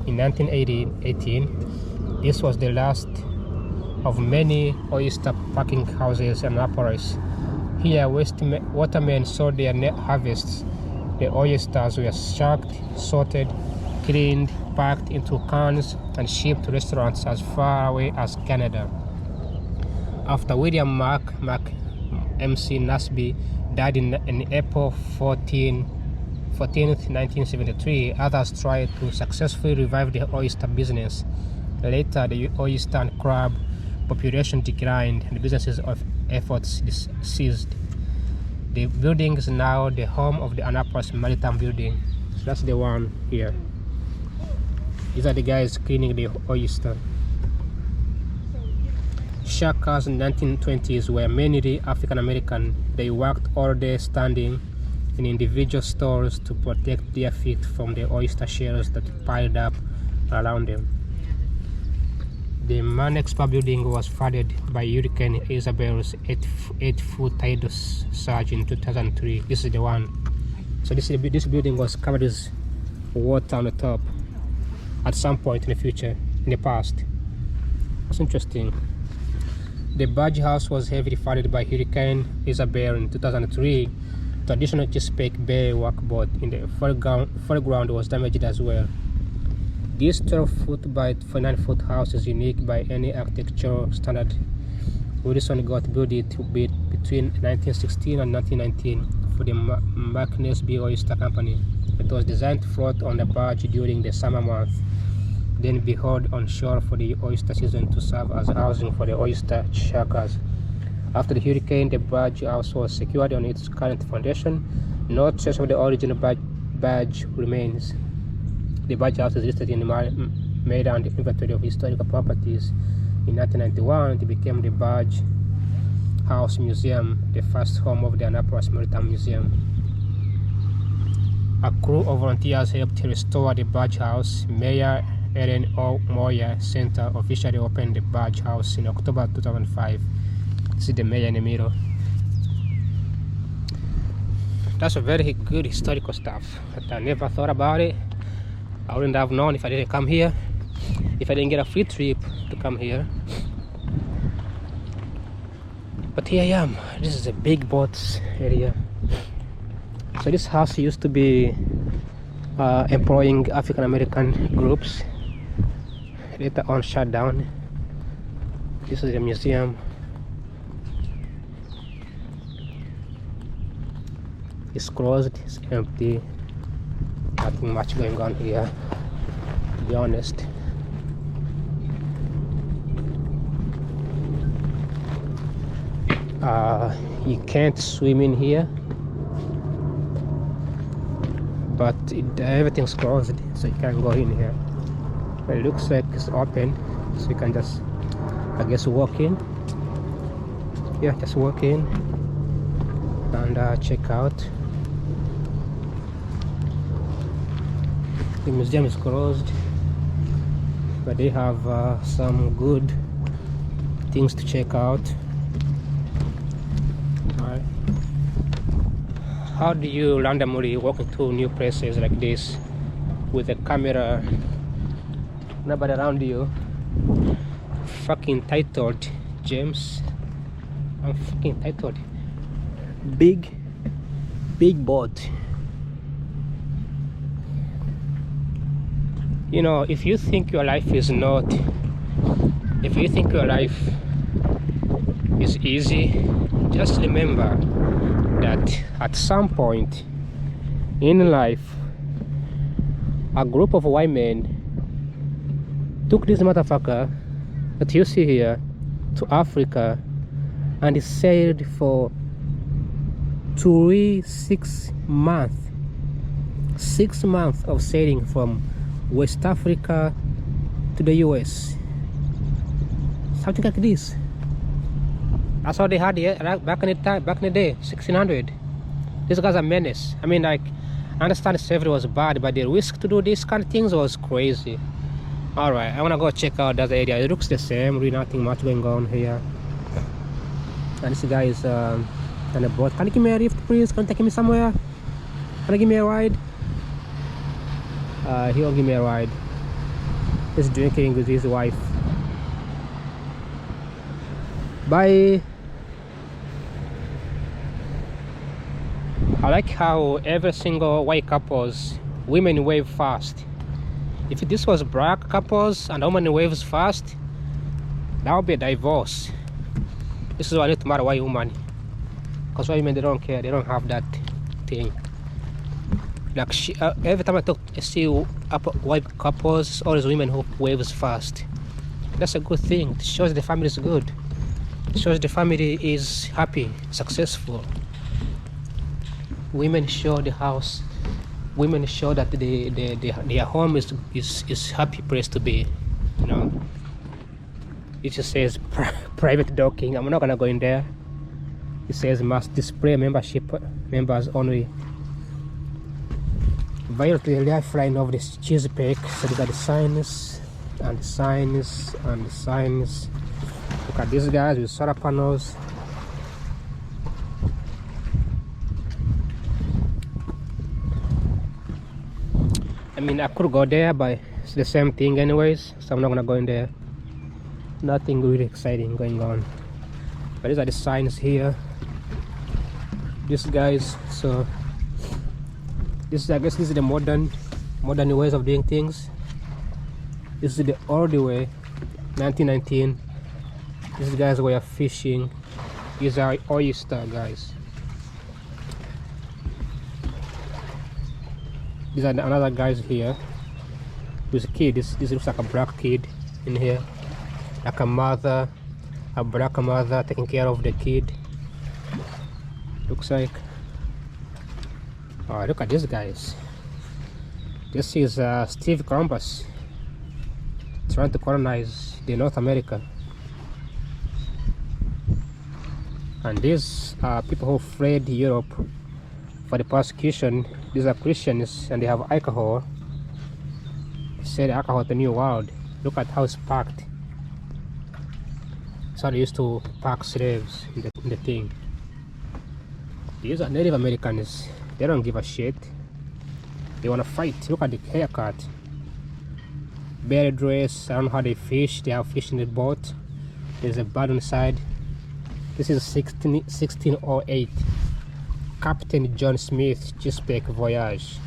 in 1918. This was the last of many oyster packing houses in Annapolis. Here, watermen sold their net harvests. The oysters were shucked, sorted, cleaned, packed into cans, and shipped to restaurants as far away as Canada. After William MC Nasby died in April 14th, 1973, others tried to successfully revive the oyster business. Later, the oyster and crab population declined and the business's efforts ceased. The building is now the home of the Annapolis Maritime Building. So that's the one here. These are the guys cleaning the oyster. Shackers in the 1920s were mainly African American. They worked all day standing in individual stores to protect their feet from the oyster shells that piled up around them. The Manex building was flooded by Hurricane Isabel's 8-foot tidal surge in 2003. This is the one. So this building was covered with water on the top at some point in the future, in the past. It's interesting. The barge house was heavily flooded by Hurricane Isabel in 2003. Traditional Chesapeake Bay workboat in the foreground was damaged as well. This 12-foot by 49-foot house is unique by any architectural standard. Wilson got built it between 1916 and 1919 for the Markness B Oyster Company. It was designed to float on the barge during the summer months, then be hauled on shore for the oyster season to serve as housing for the oyster sharkers. After the hurricane, the barge house was secured on its current foundation. No trace of the original barge remains. The barge house is listed in the Maryland Inventory of Historical Properties. In 1991, it became the Barge House Museum, the first home of the Annapolis Maritime Museum. A crew of volunteers helped restore the barge house. Mayor Ellen O. Moyer Center officially opened the barge house in October 2005. See the mayor in the middle. That's a very good historical stuff. But I never thought about it. I wouldn't have known if I didn't come here, if I didn't get a free trip to come here. But here I am. This is a big boats area. So this house used to be employing African American groups. Later on shut down. This is the museum. It's closed, it's empty. Nothing much going on here, to be honest. You can't swim in here, but everything's closed, so you can't go in here. But it looks like it's open, so you can just, I guess, walk in. Yeah, just walk in and check out. The museum is closed, but they have some good things to check out. Alright. How do you randomly walk into new places like this with a camera, nobody around you? Fucking titled, James. I'm fucking titled. Big boat. You know, if you think your life is easy, just remember that at some point in life, a group of white men took this motherfucker that you see here to Africa, and he sailed for 6 months. 6 months of sailing from West Africa to the US, something like this. That's what they had here back in the day, 1600. These guys are menace. I mean, like, I understand slavery was bad, but the risk to do these kind of things was crazy. All right, I wanna go check out that area. It looks the same, really nothing much going on here. And this guy is on a boat. Can you give me a lift, please? Can you take me somewhere? Can you give me a ride? He won't give me a ride. He's drinking with his wife. Bye. I like how every single white couples, women wave fast. If this was black couples and a woman waves fast, that would be a divorce. This is why I need to marry a white woman, because white women, they don't care, they don't have that thing. Like every time I see white couples, always women who waves fast. That's a good thing. It shows the family is good. It shows the family is happy, successful. Women show the house. Women show that their home is happy place to be. You know. It just says private docking. I'm not gonna go in there. It says must display membership members only. Vital to the lifeline of this Chesapeake. So these are the signs. and the signs and the signs. Look at these guys with solar panels. I mean, I could go there, but it's the same thing anyways, so I'm not gonna go in there. Nothing really exciting going on. But these are the signs here. These guys, so this, I guess this is the modern ways of doing things. This is the old way, 1919. These guys were fishing. These are oyster guys. These are another guys here with a kid. This looks like a black kid in here, like a mother, a black mother taking care of the kid. Looks like. Oh, look at these guys. This is Steve Columbus trying to colonize the North America. And these are people who fled Europe for the persecution. These are Christians and they have alcohol. They said alcohol the new world. Look at how it's packed. So they used to pack slaves in the thing. These are Native Americans. They don't give a shit. They wanna fight. Look at the haircut. Bare dress. I don't know how they fish. They have fish in the boat. There's a bird on the side. This is 1608. Captain John Smith Chesapeake voyage.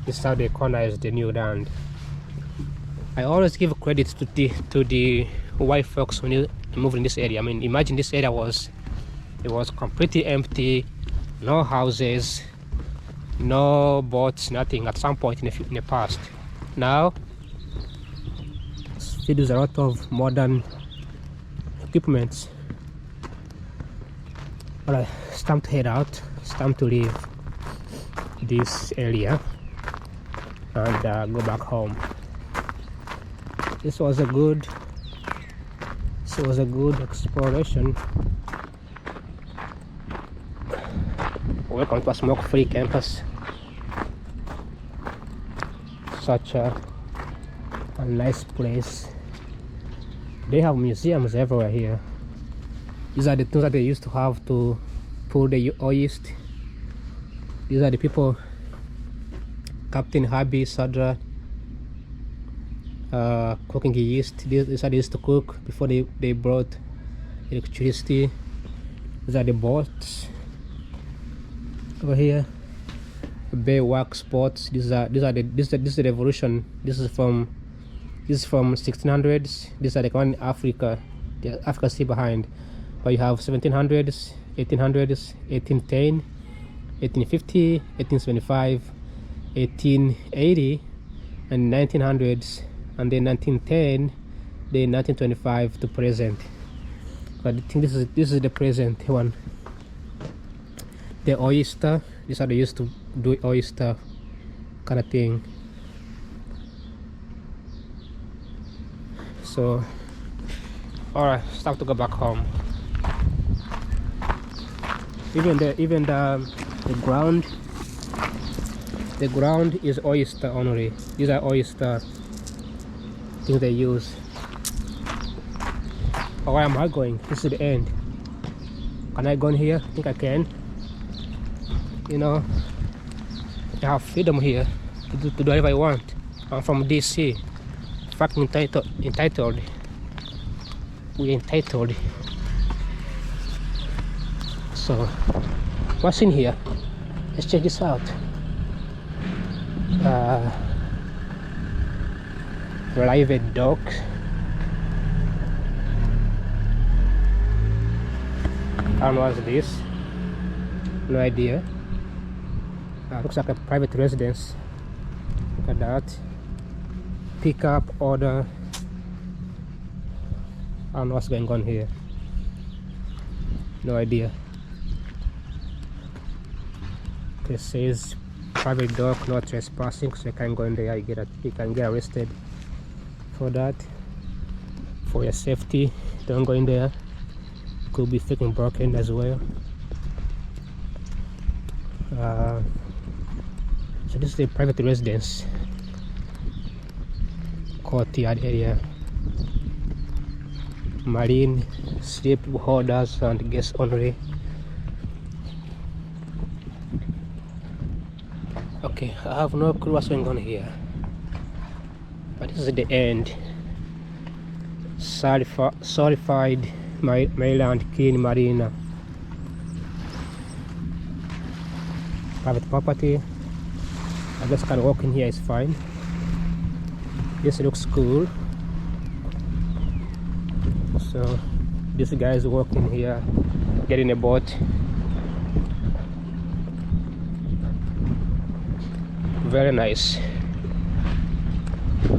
This is how they colonized the new land. I always give credit to the white folks when you move in this area. I mean, imagine this area was completely empty, no houses, no boats, nothing at some point in the past. Now still there's a lot of modern equipment. Alright, it's time to head out. It's time to leave this area and go back home. This was a good exploration. Welcome to a smoke-free campus. Such a nice place. They have museums everywhere here. These are the things that they used to have to pull the oyster. These are the people, Captain Harvey Sadra, cooking the yeast. These are they used to cook before they brought electricity. These are the boats over here. Bay wax boats. This is the revolution. This is from 1600s. These are the one in Africa. The Africa still behind. But you have 1700s, 1800s, 1810, 1850, 1875, 1880, and 1900s, and then 1910, then 1925 to present. But I think this is the present one. The oyster. This is how they used to do oyster kind of thing. So, alright, it's time to go back home. Even the ground is oyster only. These are oyster things they use. Oh, where am I going? This is the end. Can I go in here? I think I can. You know, I have freedom here to do whatever I want. I'm from DC. Fucking entitled. We're entitled. So, what's in here? Let's check this out. Private dock. I don't know what's this. No idea. Looks like a private residence. Look at that. Pick up, order. I don't know what's going on here. No idea. It says private dock, no trespassing, so you can't go in there. You can get arrested for that. For your safety, don't go in there. Could be freaking broken as well. So this is a private residence courtyard area. Marine, slip holders and guests only. Okay, I have no clue what's going on here, but this is the end. Certified Maryland Clean Marina. Private property. I just can walk in here, it's fine. This looks cool. So this guy is walking here, getting a boat. Very nice.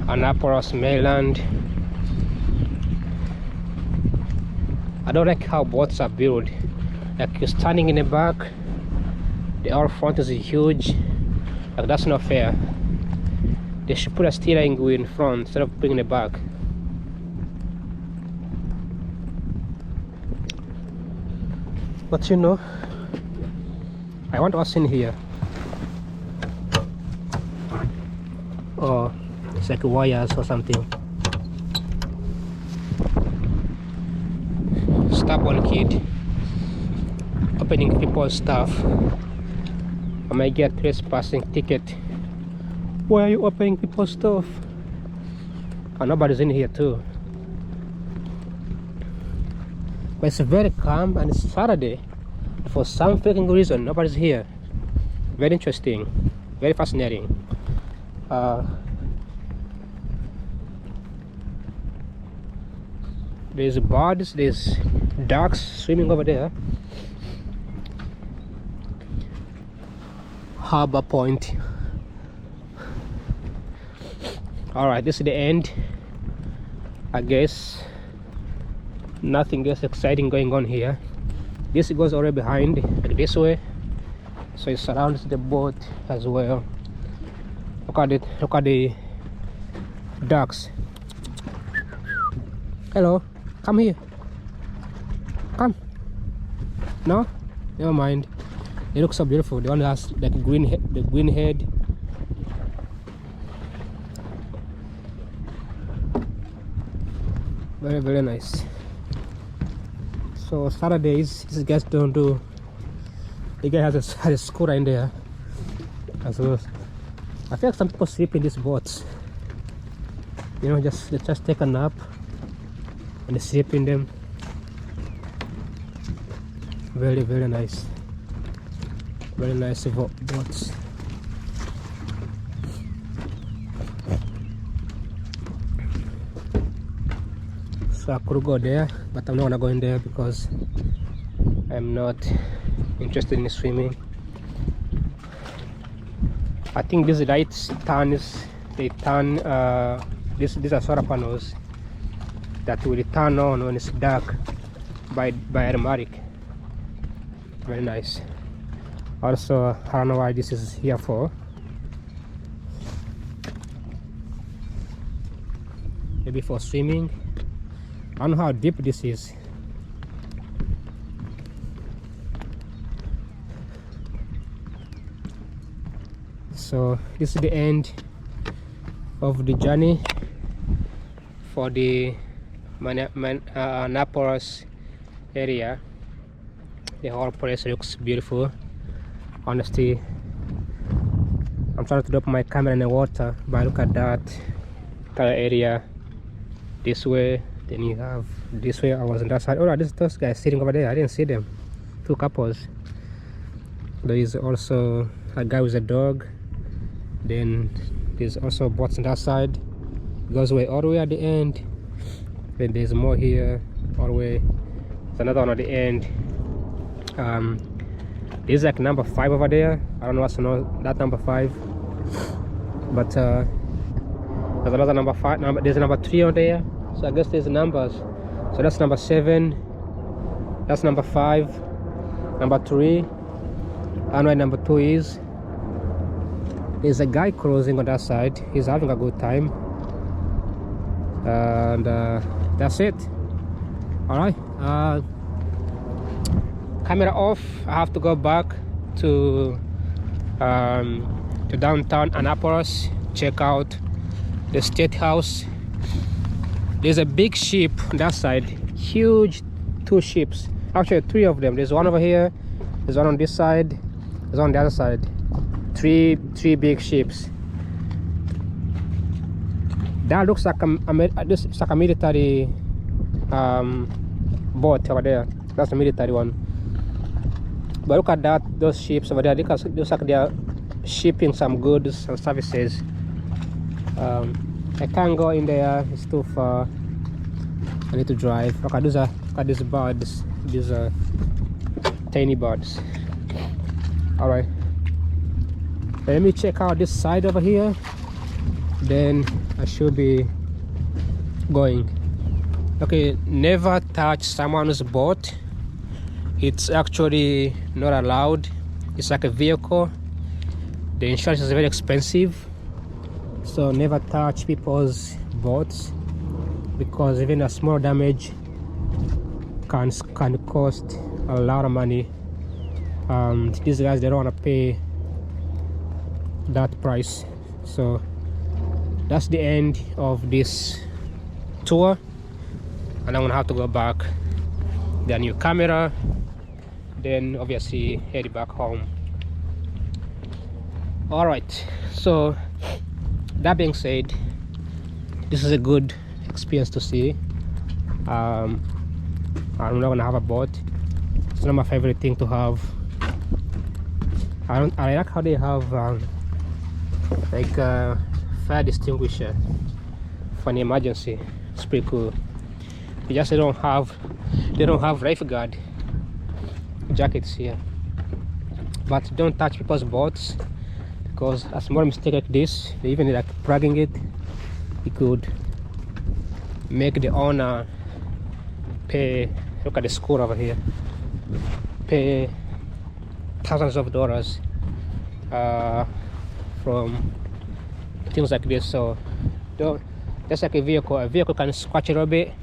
Annapolis, Maryland. I don't like how boats are built. Like you're standing in the back, the out front is huge. Like that's not fair. They should put a steering wheel in front instead of putting it back. But you know, I want what's in here. Oh, it's like wires or something. Stubborn kid opening people's stuff. I might get trespassing ticket. Why are you opening people's stuff? Oh, nobody's in here too. But it's very calm and it's Saturday. For some freaking reason, nobody's here. Very interesting, very fascinating. There's birds, there's ducks swimming over there. Harbor Point. Alright, this is the end. I guess nothing else exciting going on here. This goes already behind, like this way, so it surrounds the boat as well. Look at the ducks. Hello, come here. Come. No, never mind. They look so beautiful. The one that has like the green head. Very, very nice. So Saturdays, these guys don't do. The guy has a scooter in there as well. I feel like some people sleep in these boats. You know, they just take a nap and they sleep in them. Very, very nice. Very nice boats. So I could go there, but I'm not gonna go in there because I'm not interested in swimming. I think these lights these are solar panels that will turn on when it's dark by automatic. Very nice. Also, I don't know why this is here for. Maybe for swimming. I don't know how deep this is. So this is the end of the journey for the Annapolis area. The whole place looks beautiful. Honestly, I'm trying to drop my camera in the water, but look at that entire area. This way, then you have this way. I was on that side. Oh, those guys sitting over there. I didn't see them. Two couples. There is also a guy with a dog. Then there's also boats on that side. It goes away all the way at the end. Then there's more here all the way. There's another one at the end. There's like number 5 over there. I don't know what's that number 5, but there's another number 5. There's a number 3 on there. So I guess there's numbers. So that's number 7. That's number 5. Number 3. I don't know where number 2 is. There's a guy cruising on that side. He's having a good time. And that's it. Alright. Camera off. I have to go back to downtown Annapolis, check out the State House There's a big ship on that side, huge, 2 ships, actually 3 of them. There's one over here, there's one on this side, there's one on the other side. Three big ships. That looks like a military boat over there. That's a military one. But look at that, those ships over there. Looks like they are shipping some goods and services. I can't go in there, it's too far. I need to drive. Look at these birds, these tiny birds. Alright, let me check out this side over here, then I should be going. Okay, never touch someone's boat. It's actually not allowed. It's like a vehicle. The insurance is very expensive, so never touch people's boats, because even a small damage can cost a lot of money. These guys, they don't want to pay that price. So that's the end of this tour, and I'm gonna have to go back, get a new camera, then obviously head back home. All right, so that being said, this is a good experience to see. I'm not gonna have a boat. It's not my favorite thing to have. I like how they have like a fire extinguisher for an emergency. It's pretty cool. They don't have lifeguard jackets here. But don't touch people's boats, because a small mistake like this, even like dragging it, it could make the owner pay. Look at the score over here, pay thousands of dollars from things like this. So just like a vehicle can scratch a little bit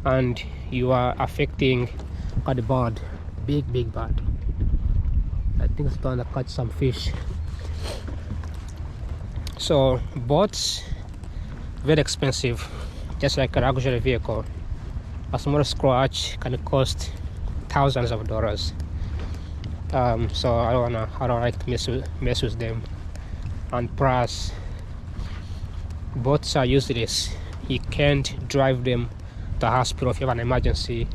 and you are affecting the bird. Big bird. I think it's trying to catch some fish. So boats, very expensive, just like a luxury vehicle. A small scratch can cost thousands of dollars. So I don't like to mess with them. And plus, boats are useless. You can't drive them to a hospital if you have an emergency.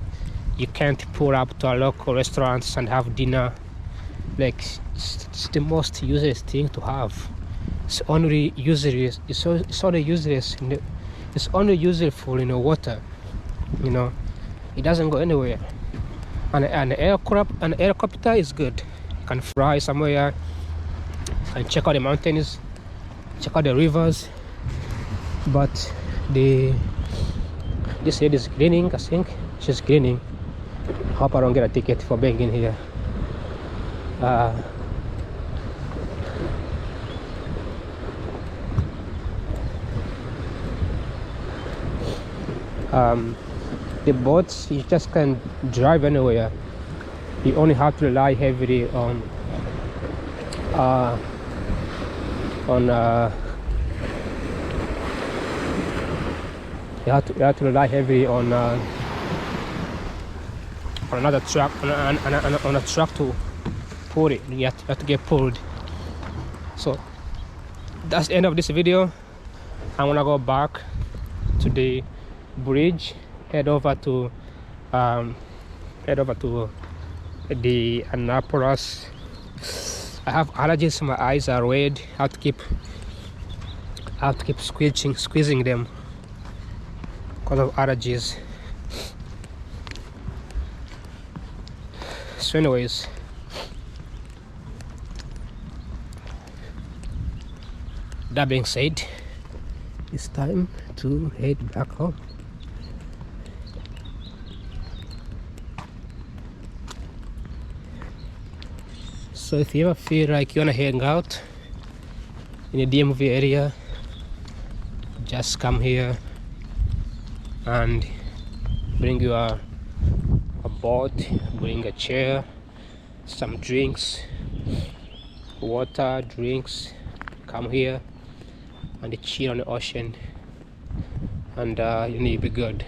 You can't pull up to a local restaurant and have dinner. Like, it's the most useless thing to have. It's only useless. It's only useless. It's only useful in the water. You know, it doesn't go anywhere. An helicopter is good. You can fly somewhere. You can check out the mountains, check out the rivers. But this lady is cleaning. I think she's cleaning. Hope I don't get a ticket for being in here. The boats, you just can't drive anywhere. You only have to rely heavily on you have to rely heavily on another truck, on a truck to pull it. You have to get pulled. So that's the end of this video. I want to go back to the bridge, head over to the Annapolis. I have allergies, my eyes are red. I have to keep squeezing them because of allergies. So anyways, that being said, it's time to head back home. So if you ever feel like you wanna hang out in the DMV area, just come here and bring your a boat, bring a chair, some drinks, water, drinks. Come here and chill on the ocean and you need to be good.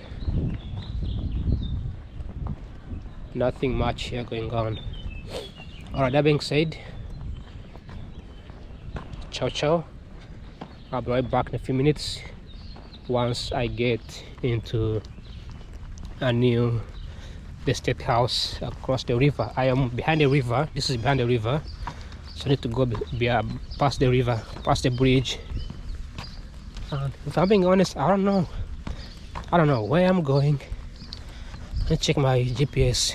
Nothing much here going on. Alright, that being said, ciao ciao. I'll be right back in a few minutes once I get into the state house across the river. I am behind the river. This is behind the river, so I need to go past the river, past the bridge. And if I'm being honest, I don't know where I'm going. Let's check my GPS.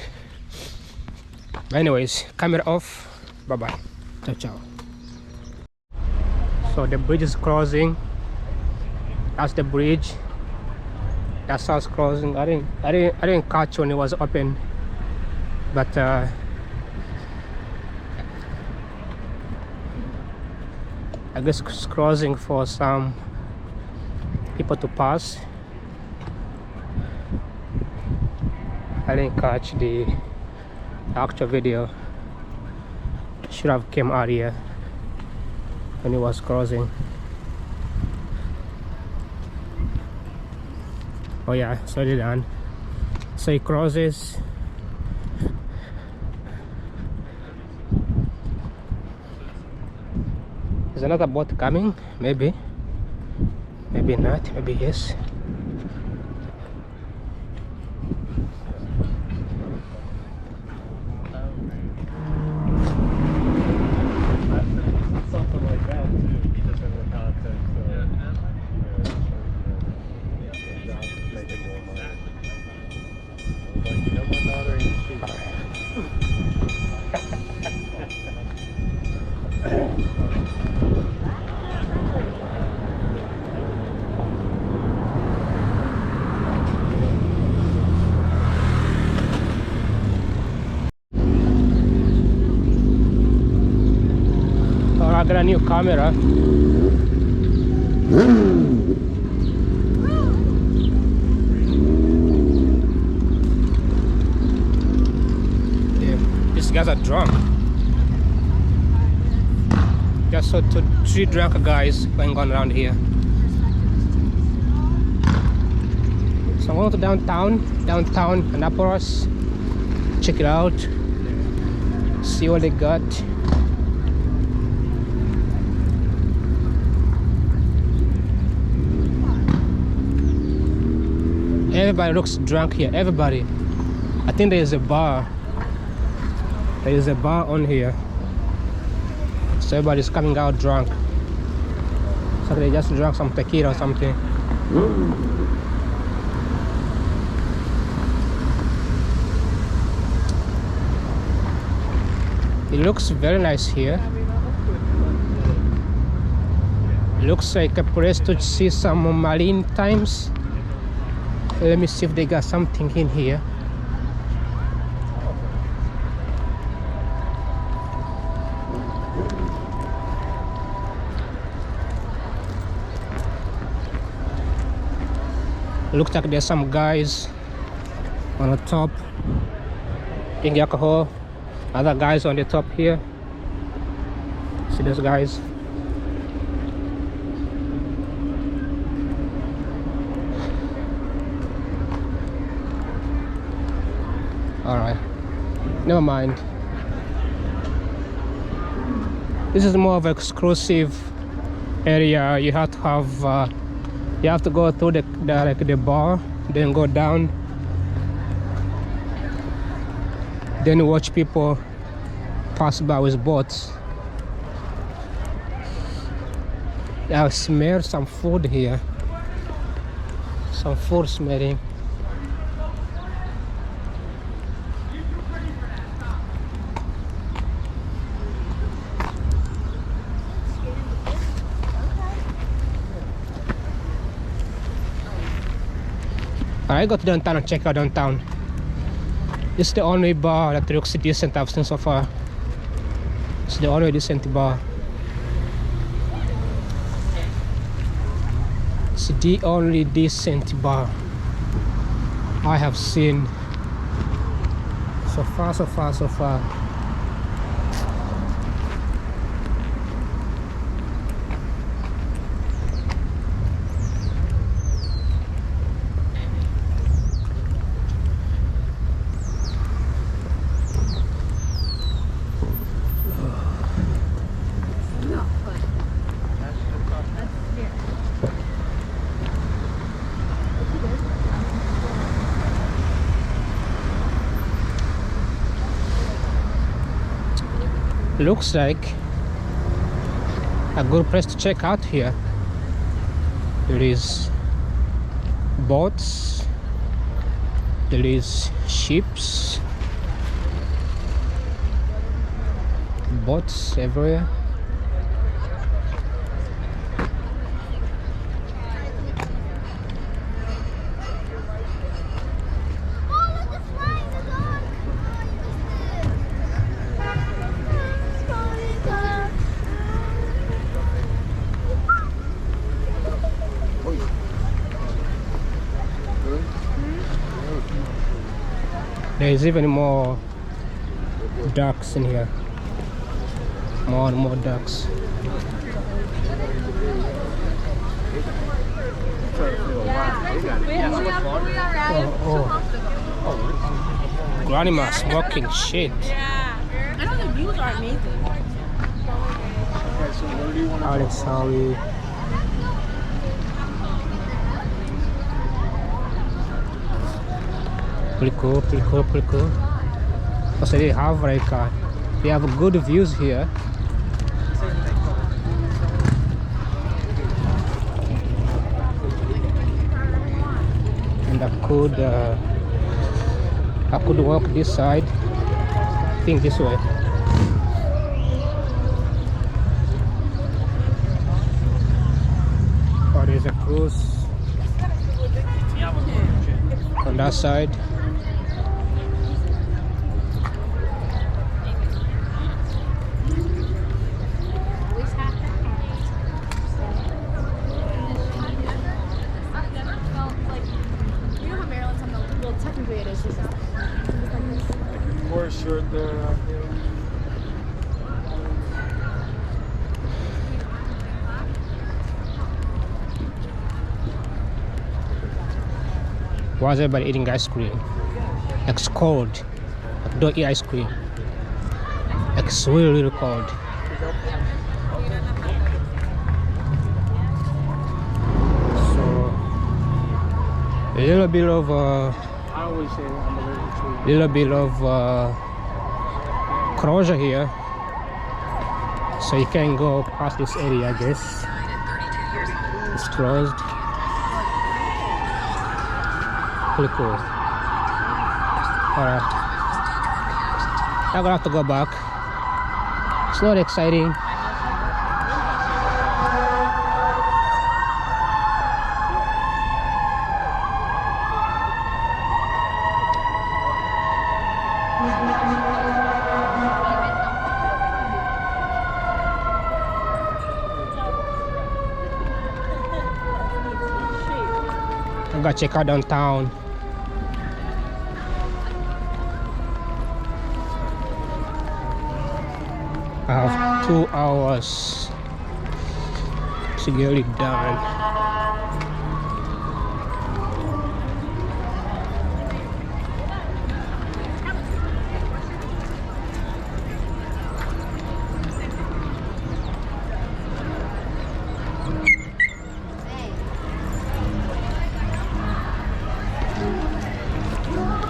But anyways, camera off. Bye bye. Ciao ciao. So the bridge is crossing. That's the bridge. That's how it's crossing. I didn't catch when it was open, but I guess it's crossing for some people to pass. I didn't catch the actual video. Should have came out here when it was crossing. Oh yeah, so it done. So it crosses. Is another boat coming? Maybe. Maybe not. Maybe yes. Something like that too, just in the context of making more money. I was like, you know, my daughter ain't cheap. I got a new camera. Yeah, these guys are drunk. Just saw three drunk guys going on around here. So I'm going to downtown Annapolis. Check it out. See what they got. Everybody looks drunk here. Everybody. I think there is a bar. There is a bar on here. So everybody's coming out drunk. So they just drank some tequila or something. It looks very nice here. It looks like a place to see some marine times. Let me see if they got something in here. Looks like there's some guys on the top drinking alcohol. Other guys on the top here. See those guys? Alright, never mind. This is more of an exclusive area. You have to have you have to go through the bar, then go down, then watch people pass by with boats. I smell some food here. Some food smelling. I go to downtown and check out downtown. This is the only bar that looks decent I've seen so far. It's the only decent bar. It's the only decent bar I have seen so far. Looks like a good place to check out here. There is boats, there is ships, boats everywhere. There is even more ducks in here. More and more ducks. Oh. Grandma smoking shit. I know the views are amazing. Alex, Holly. Pretty cool, pretty cool, pretty cool. Also, they have they have good views here. And I could walk this side. I think this way. Oh, there's a cruise on that side. More short there. Why is everybody eating ice cream? It's cold. Don't eat ice cream. It's really, really cold. So a little bit of I always say I'm allergic to closure here, so you can go past this area. I guess it's closed. Pretty cool. Alright, I'm gonna have to go back. It's not exciting. I gotta check out downtown. I have 2 hours to get it done.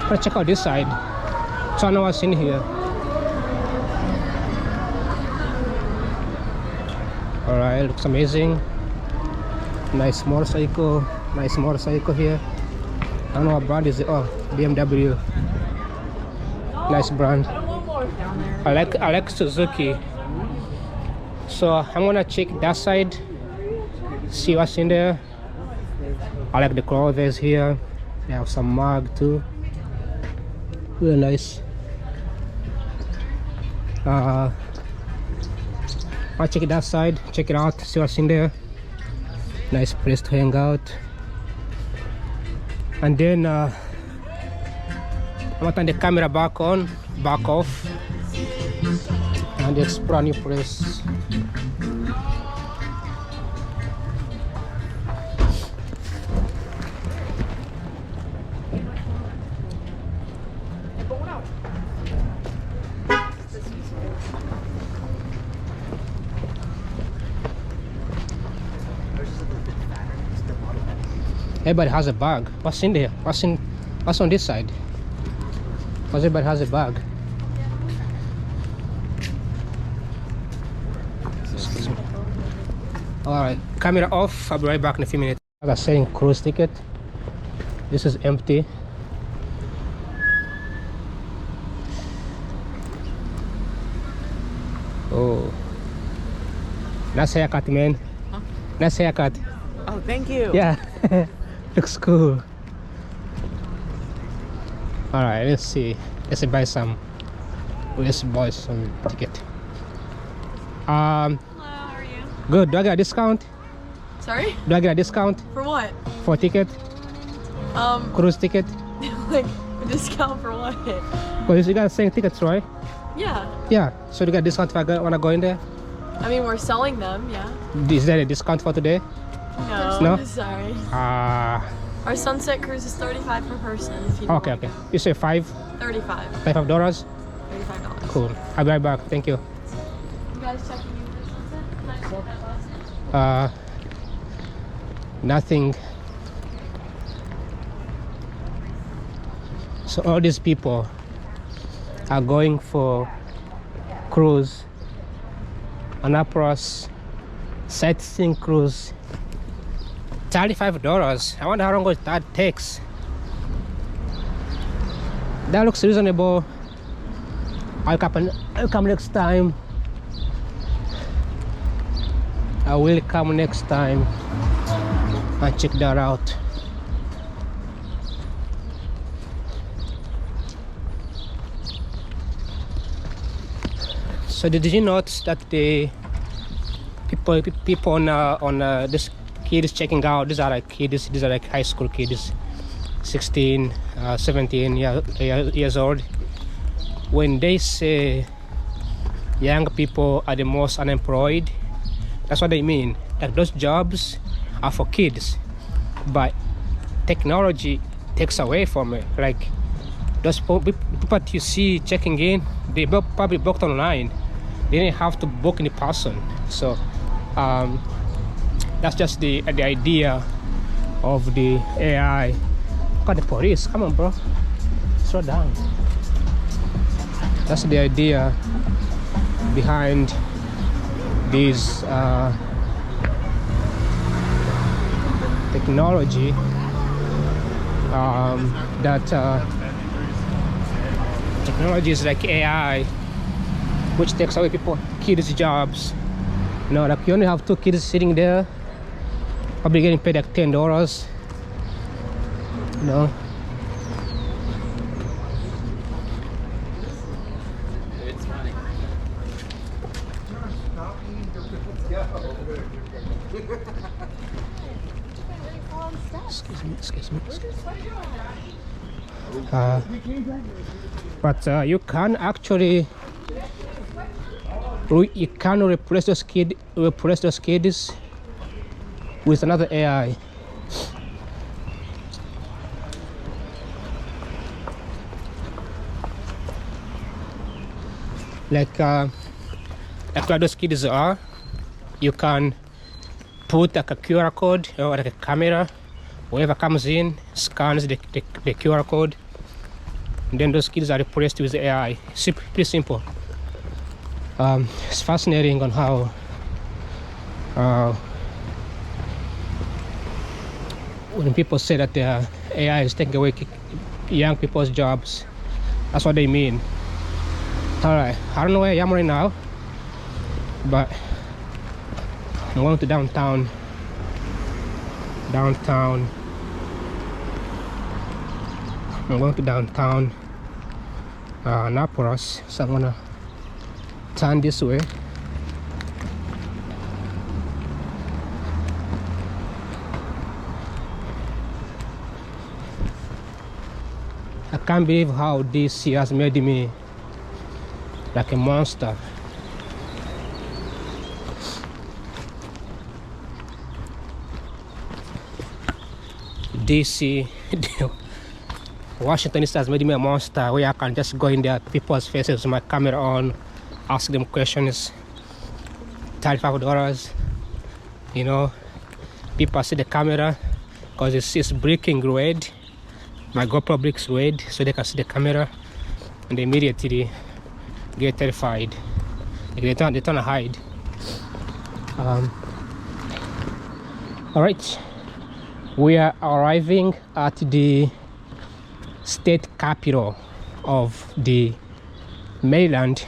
Let's check out this side. So I know what's in here. Alright, looks amazing. Nice motorcycle here. I don't know what brand is it. Oh, BMW. Nice brand. I like Suzuki. So I'm gonna check that side, see what's in there. I like the clothes here. They have some mug too. Really nice. I'll check that side, check it out, see what's in there. Nice place to hang out. And then I'm gonna turn the camera back off, and explore a new place. Everybody has a bag. What's in there? What's on this side? Everybody has a bag. All right, camera off. I'll be right back in a few minutes. I got saying cruise ticket. This is empty. Oh, nice haircut, man. Huh? Nice haircut. Oh, thank you. Yeah, looks cool. All right, let's see. Let's buy some. Let's buy some ticket. Hello, how are you? Good. Do I get a discount? Sorry? Do I get a discount For what? for ticket? Cruise ticket? Like a discount for what? Because you guys selling tickets, right? Yeah. Yeah. So you got a discount if I want to go in there? I mean, we're selling them, yeah. Is there a discount for today? No, No? I'm sorry. Ah. Our sunset cruise is $35 per person. If you Okay, okay. You say $35? $35. $35? $35. Cool. I'll be right back. Thank you. You guys checking in for sunset? Can I check that last name? Nothing. So all these people are going for cruise, Annapolis sightseeing cruise. $35. I wonder how long that takes. That looks reasonable. I'll come next time. I will come next time and check that out. So did you notice that the people on this kids checking out? These are like kids. These are like high school kids, 16, 17 years old. When they say young people are the most unemployed, that's what they mean. That those jobs are for kids, but technology takes away from it. Like those people you see checking in, they probably booked online. They didn't have to book in person. So that's just the idea of the AI. Look at the police. Come on, bro. Slow down. That's the idea behind these technology technology is like AI, which takes away kids' jobs. You know, like you only have 2 kids sitting there, probably getting paid like $10. You know. Excuse me. But you can actually replace those kids with another AI. Like where those kids are, you can put like a QR code or like a camera. Whoever comes in scans the QR code, and then those kids are replaced with AI. Pretty simple. It's fascinating on how when people say that the AI is taking away young people's jobs, that's what they mean. Alright, I don't know where I am right now, but I'm going to downtown. I'm going to downtown Annapolis, so I'm gonna turn this way. I can't believe how DC has made me like a monster. DC Washington has made me a monster, where I can just go in there, people's faces with my camera on, ask them questions. $35, you know. People see the camera because it's blinking red. My GoPro blinks red, so they can see the camera, and they immediately get terrified. Like they trying to hide. All right, we are arriving at the state capital of the mainland.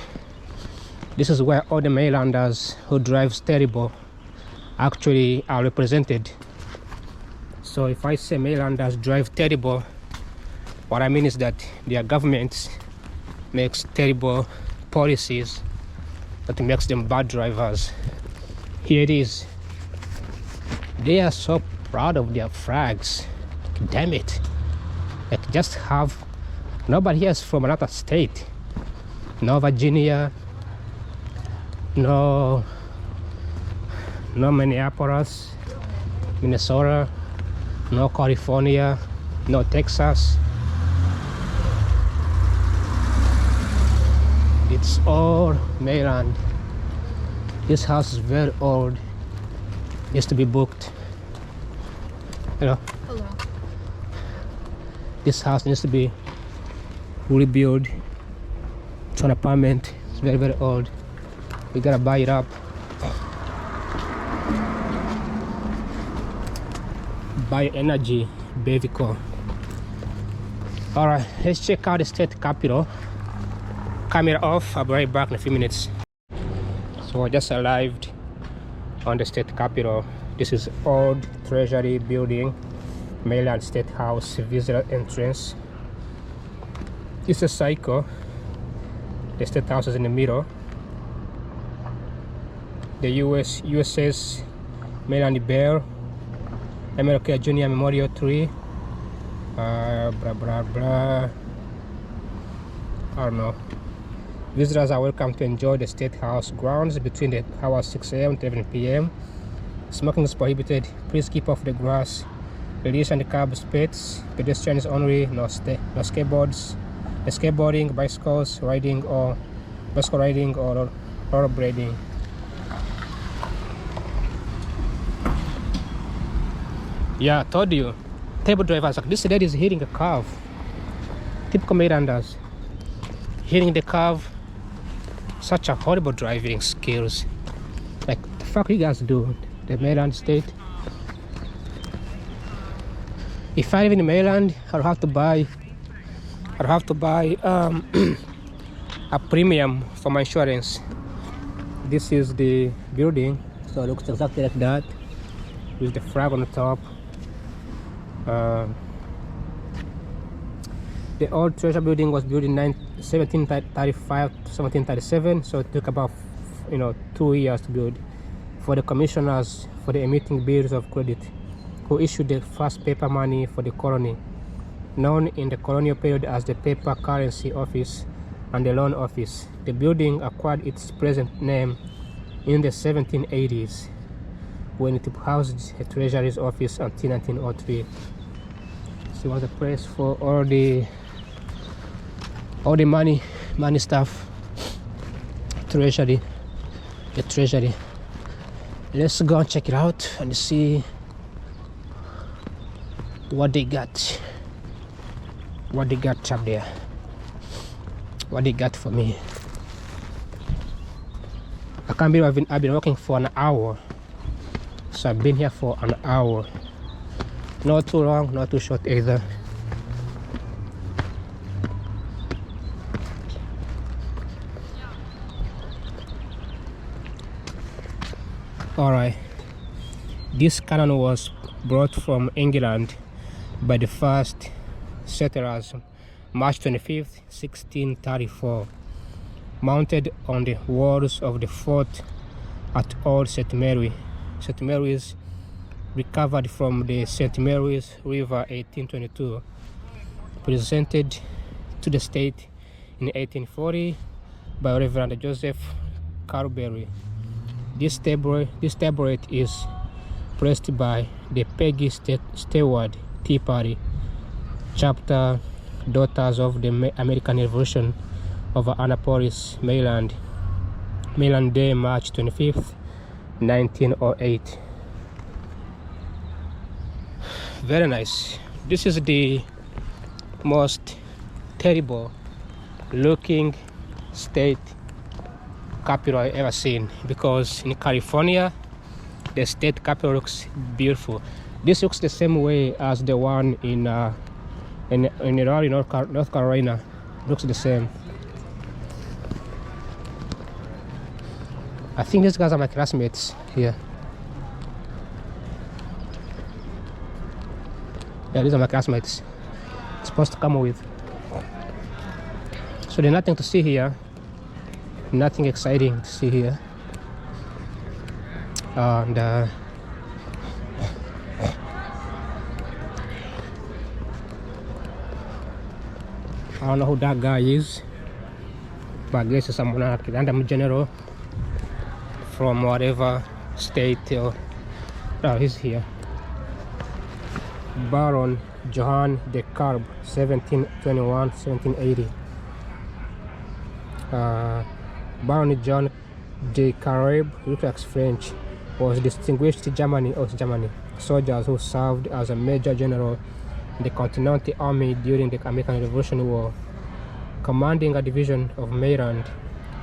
This is where all the mainlanders who drive terrible actually are represented. So if I say mainlanders drive terrible, what I mean is that their government makes terrible policies that makes them bad drivers. Here it is. They are so proud of their flags. Damn it. Like, just have nobody here is from another state. No Virginia, no Minneapolis, Minnesota, no California, no Texas. It's all mainland. This house is very old. Needs to be booked. Hello. Hello. This house needs to be rebuilt. It's an apartment. It's very, very old. We gotta buy it up. Buy energy vehicle. All right, let's check out the state capital. Camera off. I'll be right back in a few minutes. So I just arrived on the state capital. This is old Treasury building, Maryland State House visitor entrance. It's a cycle. The state house is in the middle. The USS Maryland Bear, MLK Junior Memorial Tree, blah blah blah. I don't know. Visitors are welcome to enjoy the State House grounds between the hours 6 a.m. to 11 p.m. Smoking is prohibited. Please keep off the grass. Release and curb space. Pedestrians only. No skateboards. Skateboarding, bicycle riding or rollerblading. Yeah, I told you. Table drivers. Like, this lady is hitting a curve. Typical Marylanders. Hitting the curve. Such a horrible driving skills. Like, the fuck you guys do? The Maryland state. If I live in Maryland, I'll have to buy a premium for my insurance. This is the building, so it looks exactly like that, with the flag on the top. The old treasure building was built in 1735 to 1737, so it took about 2 years to build. For the commissioners for the emitting bills of credit, who issued the first paper money for the colony, known in the colonial period as the Paper Currency Office and the Loan Office. The building acquired its present name in the 1780s, when it housed a treasury's office until 1903. So it was a place for all the money stuff. The treasury. Let's go and check it out and see what they got. What they got up there. What they got for me. I can't believe I've been working for an hour. So I've been here for an hour. Not too long, not too short either. Alright, this cannon was brought from England by the first settlers March 25th, 1634, mounted on the walls of the fort at Old St. Mary. St. Mary's, recovered from the St. Mary's River 1822, presented to the state in 1840 by Reverend Joseph Carberry. This tablet is pressed by the Peggy Stewart Tea Party chapter, Daughters of the American Revolution, of Annapolis, Maryland, Day, March 25th, 1908. Very nice. This is the most terrible looking state capital I ever seen, because in California The state capitol looks beautiful. This looks the same way as the one in Raleigh, North Carolina. Looks the same. I think these guys are my classmates here. Yeah, these are my classmates. Supposed to come with. So there's nothing to see here. Nothing exciting to see here. And I don't know who that guy is, but I guess it's someone like a random general from whatever state or he's here. Baron Johann de Carb, 1721-1780. Baron John de Carb, looks like French, was distinguished Germany soldiers who served as a major general in the Continental Army during the American Revolutionary War, commanding a division of Maryland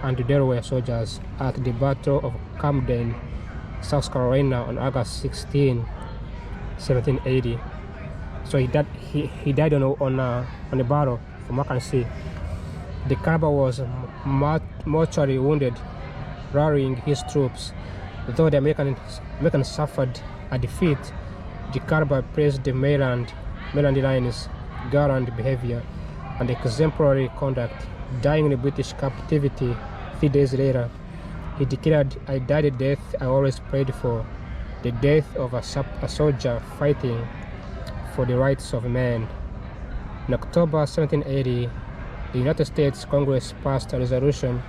and Delaware soldiers at the Battle of Camden, South Carolina on August 16, 1780. So he died on the battle, from what I can see. The Carver was mortally wounded, rallying his troops. Though the Americans suffered a defeat, the Carver praised the Maryland lines' gallant behavior and exemplary conduct. Dying in British captivity 3 days later, he declared, "I died the death I always prayed for, the death of a soldier fighting for the rights of man." In October 1780, the United States Congress passed a resolution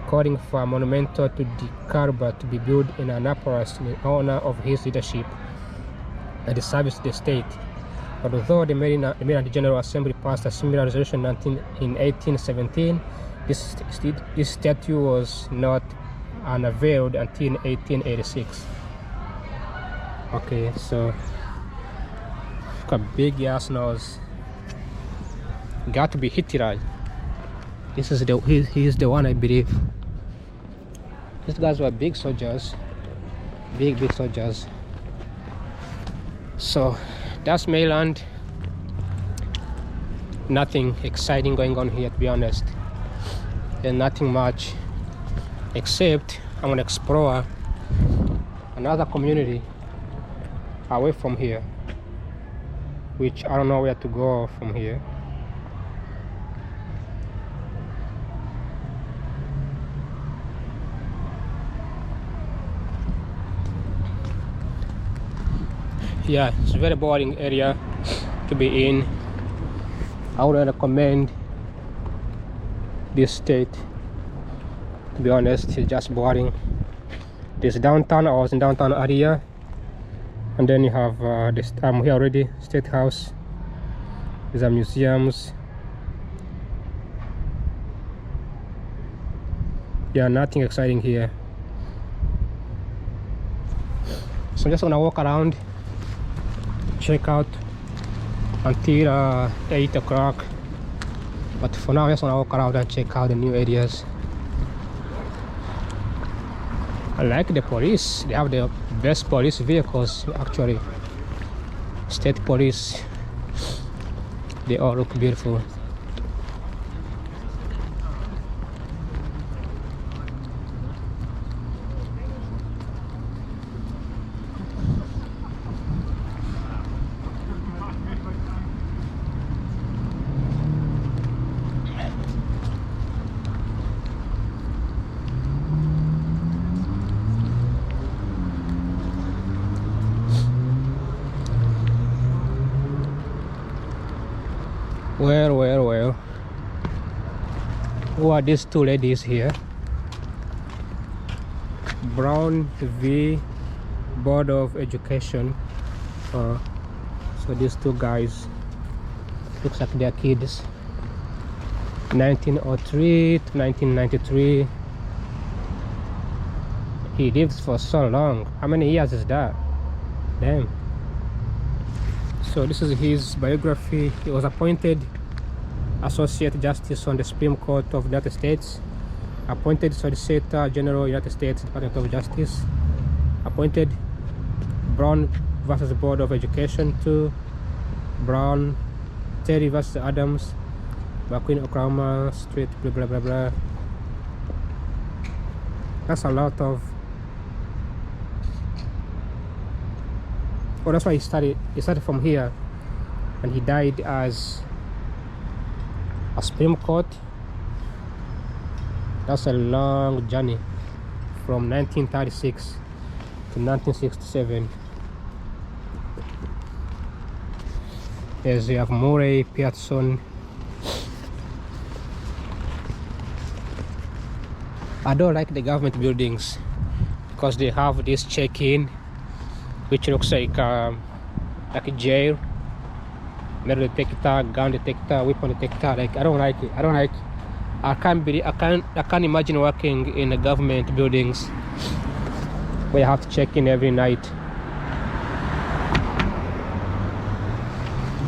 calling for a monument to the Carver to be built in Annapolis in honor of his leadership and the service to the state. Although the Maryland General Assembly passed a similar resolution in 1817, this statue was not unveiled until 1886. Okay, so look at big ass nose. Got to be Hitler. This is he's the one, I believe. These guys were big soldiers, big soldiers. So that's Maryland. Nothing exciting going on here, to be honest. There's nothing much, except I'm gonna explore another community away from here, which I don't know where to go from here. Yeah, it's a very boring area to be in. I would recommend this state, to be honest. It's just boring. This downtown, I was in downtown area, and then you have this, I'm here already, State House. These are museums. Yeah, nothing exciting here. So I'm just gonna walk around, check out until 8 o'clock, but for now I just want to walk around and check out the new areas. I like the police. They have the best police vehicles, actually. State police, they all look beautiful. Well, who are these two ladies here? Brown v. Board of Education. So these two guys, looks like they're kids. 1903 to 1993. He lived for so long. How many years is that? Damn. So this is his biography. He was appointed Associate Justice on the Supreme Court of the United States, appointed Solicitor General United States Department of Justice, appointed Brown versus Board of Education 2, Brown, Terry versus Adams, McQueen, Oklahoma Street, blah blah blah blah. That's a lot of. Oh, that's why he started from here, and he died as a Supreme Court. That's a long journey from 1936 to 1967. Yes, you have Murray, Pearson. I don't like the government buildings because they have this check-in, which looks like a jail. Metal detector, gun detector, weapon detector. Like, I don't like it. I can't imagine working in the government buildings where you have to check in every night.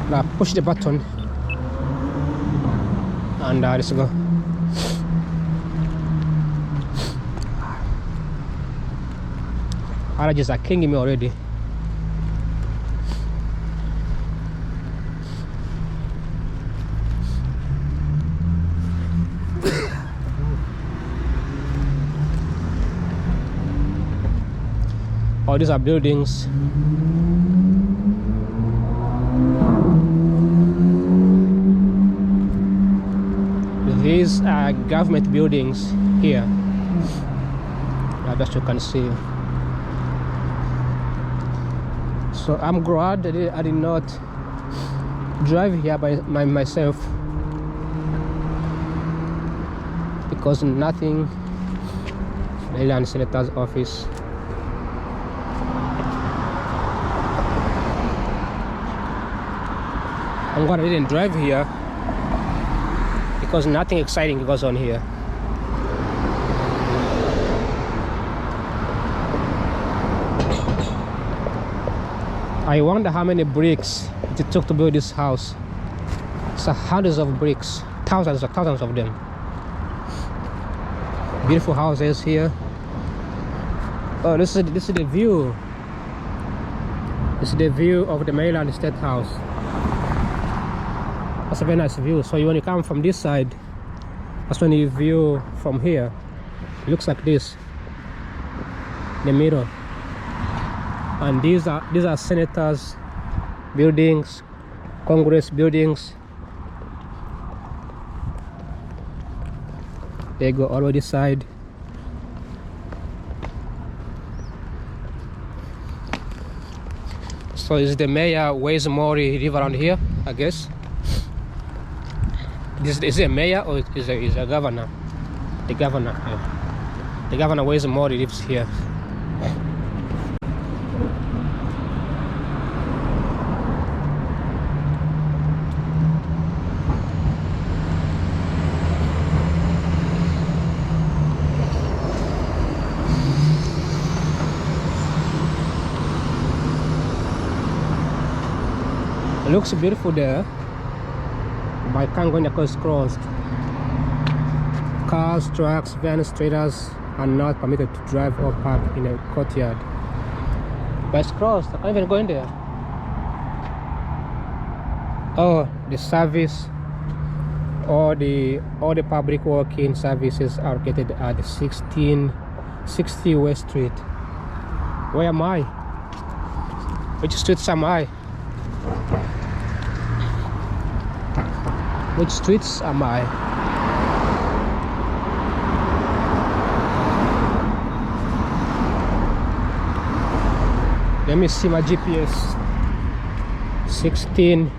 Now push the button and let's go. Allergies are killing me already. Oh, these are buildings. These are government buildings here. That you can see. So I'm glad I did not drive here by myself, because nothing. Maryland Senator's office. I'm glad I didn't drive here because nothing exciting goes on here. I wonder how many bricks it took to build this house. It's hundreds of bricks, thousands of them. Beautiful houses here. Oh, this is the view. This is the view of the Maryland State House. That's a very nice view. So when you come from this side, that's when you view from here. It looks like this, the middle. And these are senators' buildings, Congress buildings. They go all over this side. So is the mayor Wes Maury live around here? I guess. Is it a mayor or is a governor? The governor. Yeah. The governor Wes Maury lives here. It looks beautiful there, but I can't go in because it's closed. Cars, trucks, vans, trailers are not permitted to drive or park in a courtyard. But it's closed. I can't even go in there. Oh, the service, all the public working services are located at 1660 West Street. Where am I? Which streets am I? Which streets am I? Let me see my GPS. 16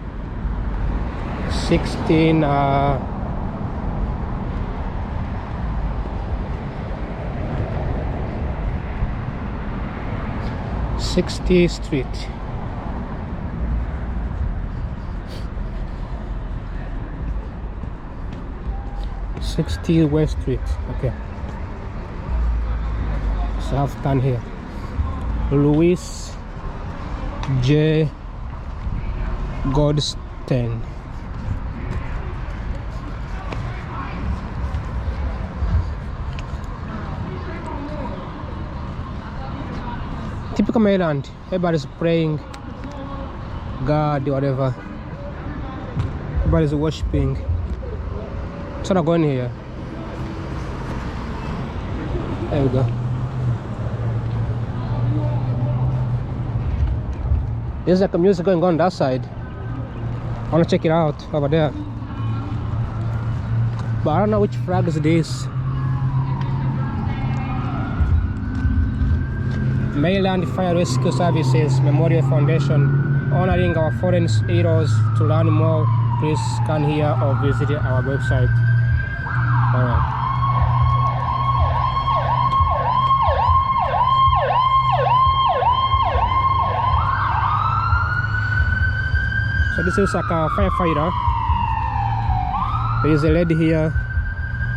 60 Street. 60 West Street. Okay. So I've done here. Louis J. Goldstein. typical mainland. Everybody's praying God, whatever. Everybody's worshiping. So I'm going here. There we go. There's like a music going on that side. I want to check it out over there. But I don't know which flag is this. Mainland Fire Rescue Services Memorial Foundation, honoring our fallen heroes. To learn more, please scan here or visit our website. Alright. So this is like a firefighter. There is a lady here.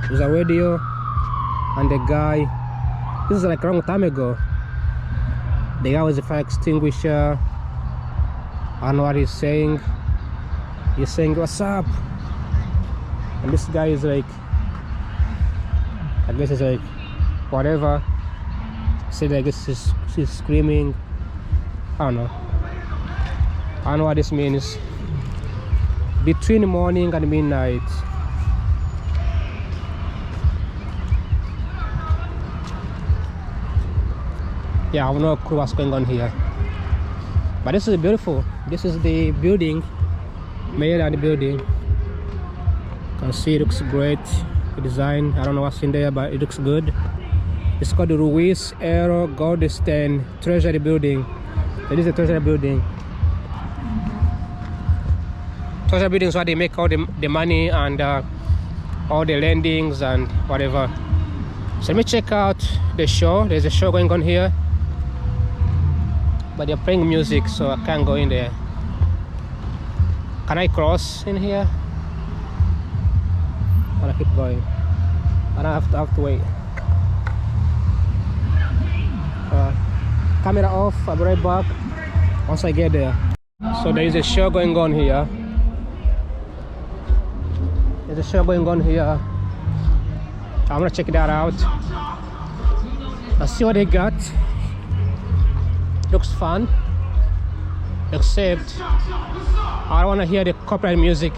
There's a radio and a guy. This is like a long time ago. The guy was a fire extinguisher. I don't know what he's saying. He's saying, "What's up?" And this guy is like, I guess it's like, whatever. Said, I guess she's screaming. I don't know. I don't know what this means. Between morning and midnight. Yeah, I have no clue what's going on here. But this is beautiful. This is the building. Mainland building. You can see it looks great. The design, I don't know what's in there, but it looks good. It's called the Ruiz Aero Goldstein Treasury Building. It is a treasury building. Treasury building is where they make all the money and all the landings and whatever. So let me check out the show. There's a show going on here, but they're playing music, so I can't go in there. Can I cross in here? I wanna keep going. I don't have to wait. Camera off. I'll be right back once I get there. So there is a show going on here. There's a show going on here. I'm gonna check that out. I'll see what they got. Looks fun. Except I don't wanna hear the copyright music.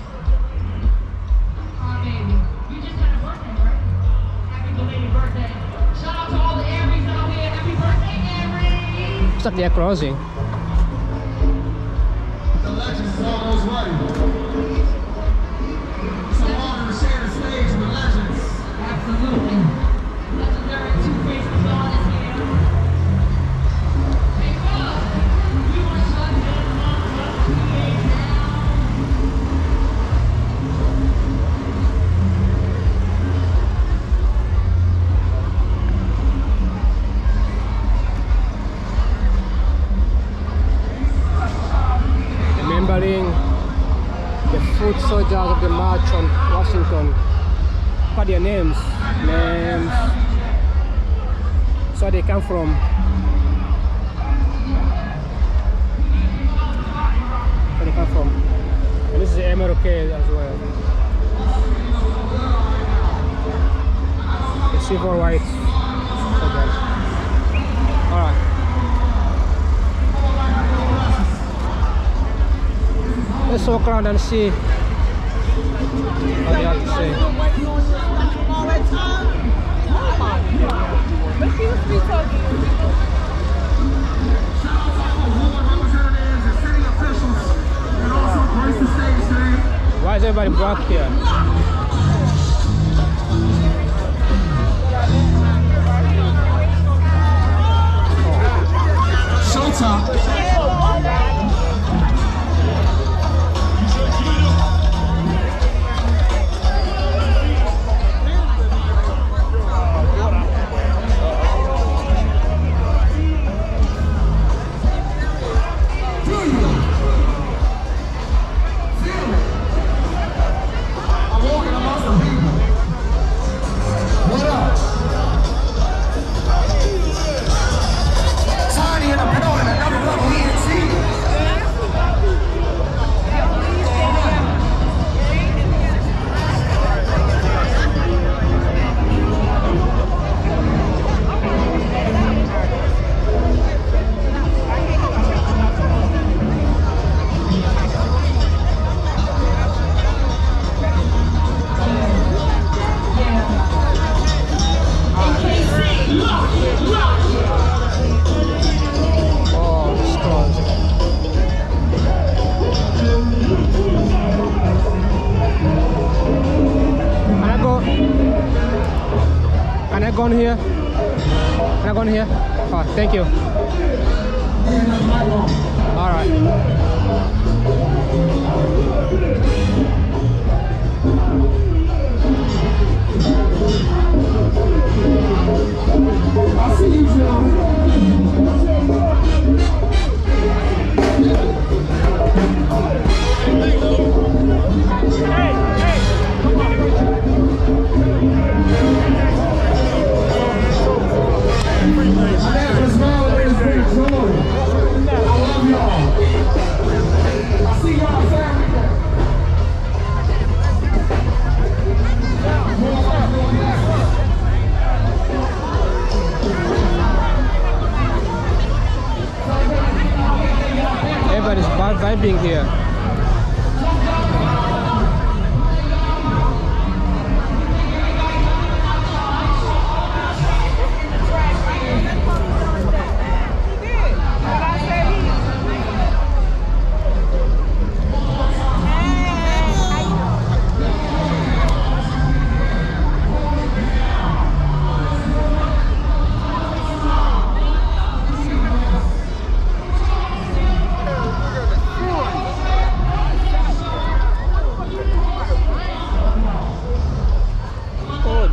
Looks like they're crossing. The legends is almost ready. It's an honor to share the stage with legends. Absolutely. Legendary two-faced John is here. Hey, Bob, you want to shut Remembering the foot soldiers of the March on Washington. What are their names? So they come from. Where they come from. And this is the MLK as well. The civil rights soldiers. Alright. Let's walk around and see what they have to say. Why is everybody blocked here? Showtime. I'm walking go in here? Can I go in here? Oh, thank you. All right. I see you, Joe. Everybody's vibing here.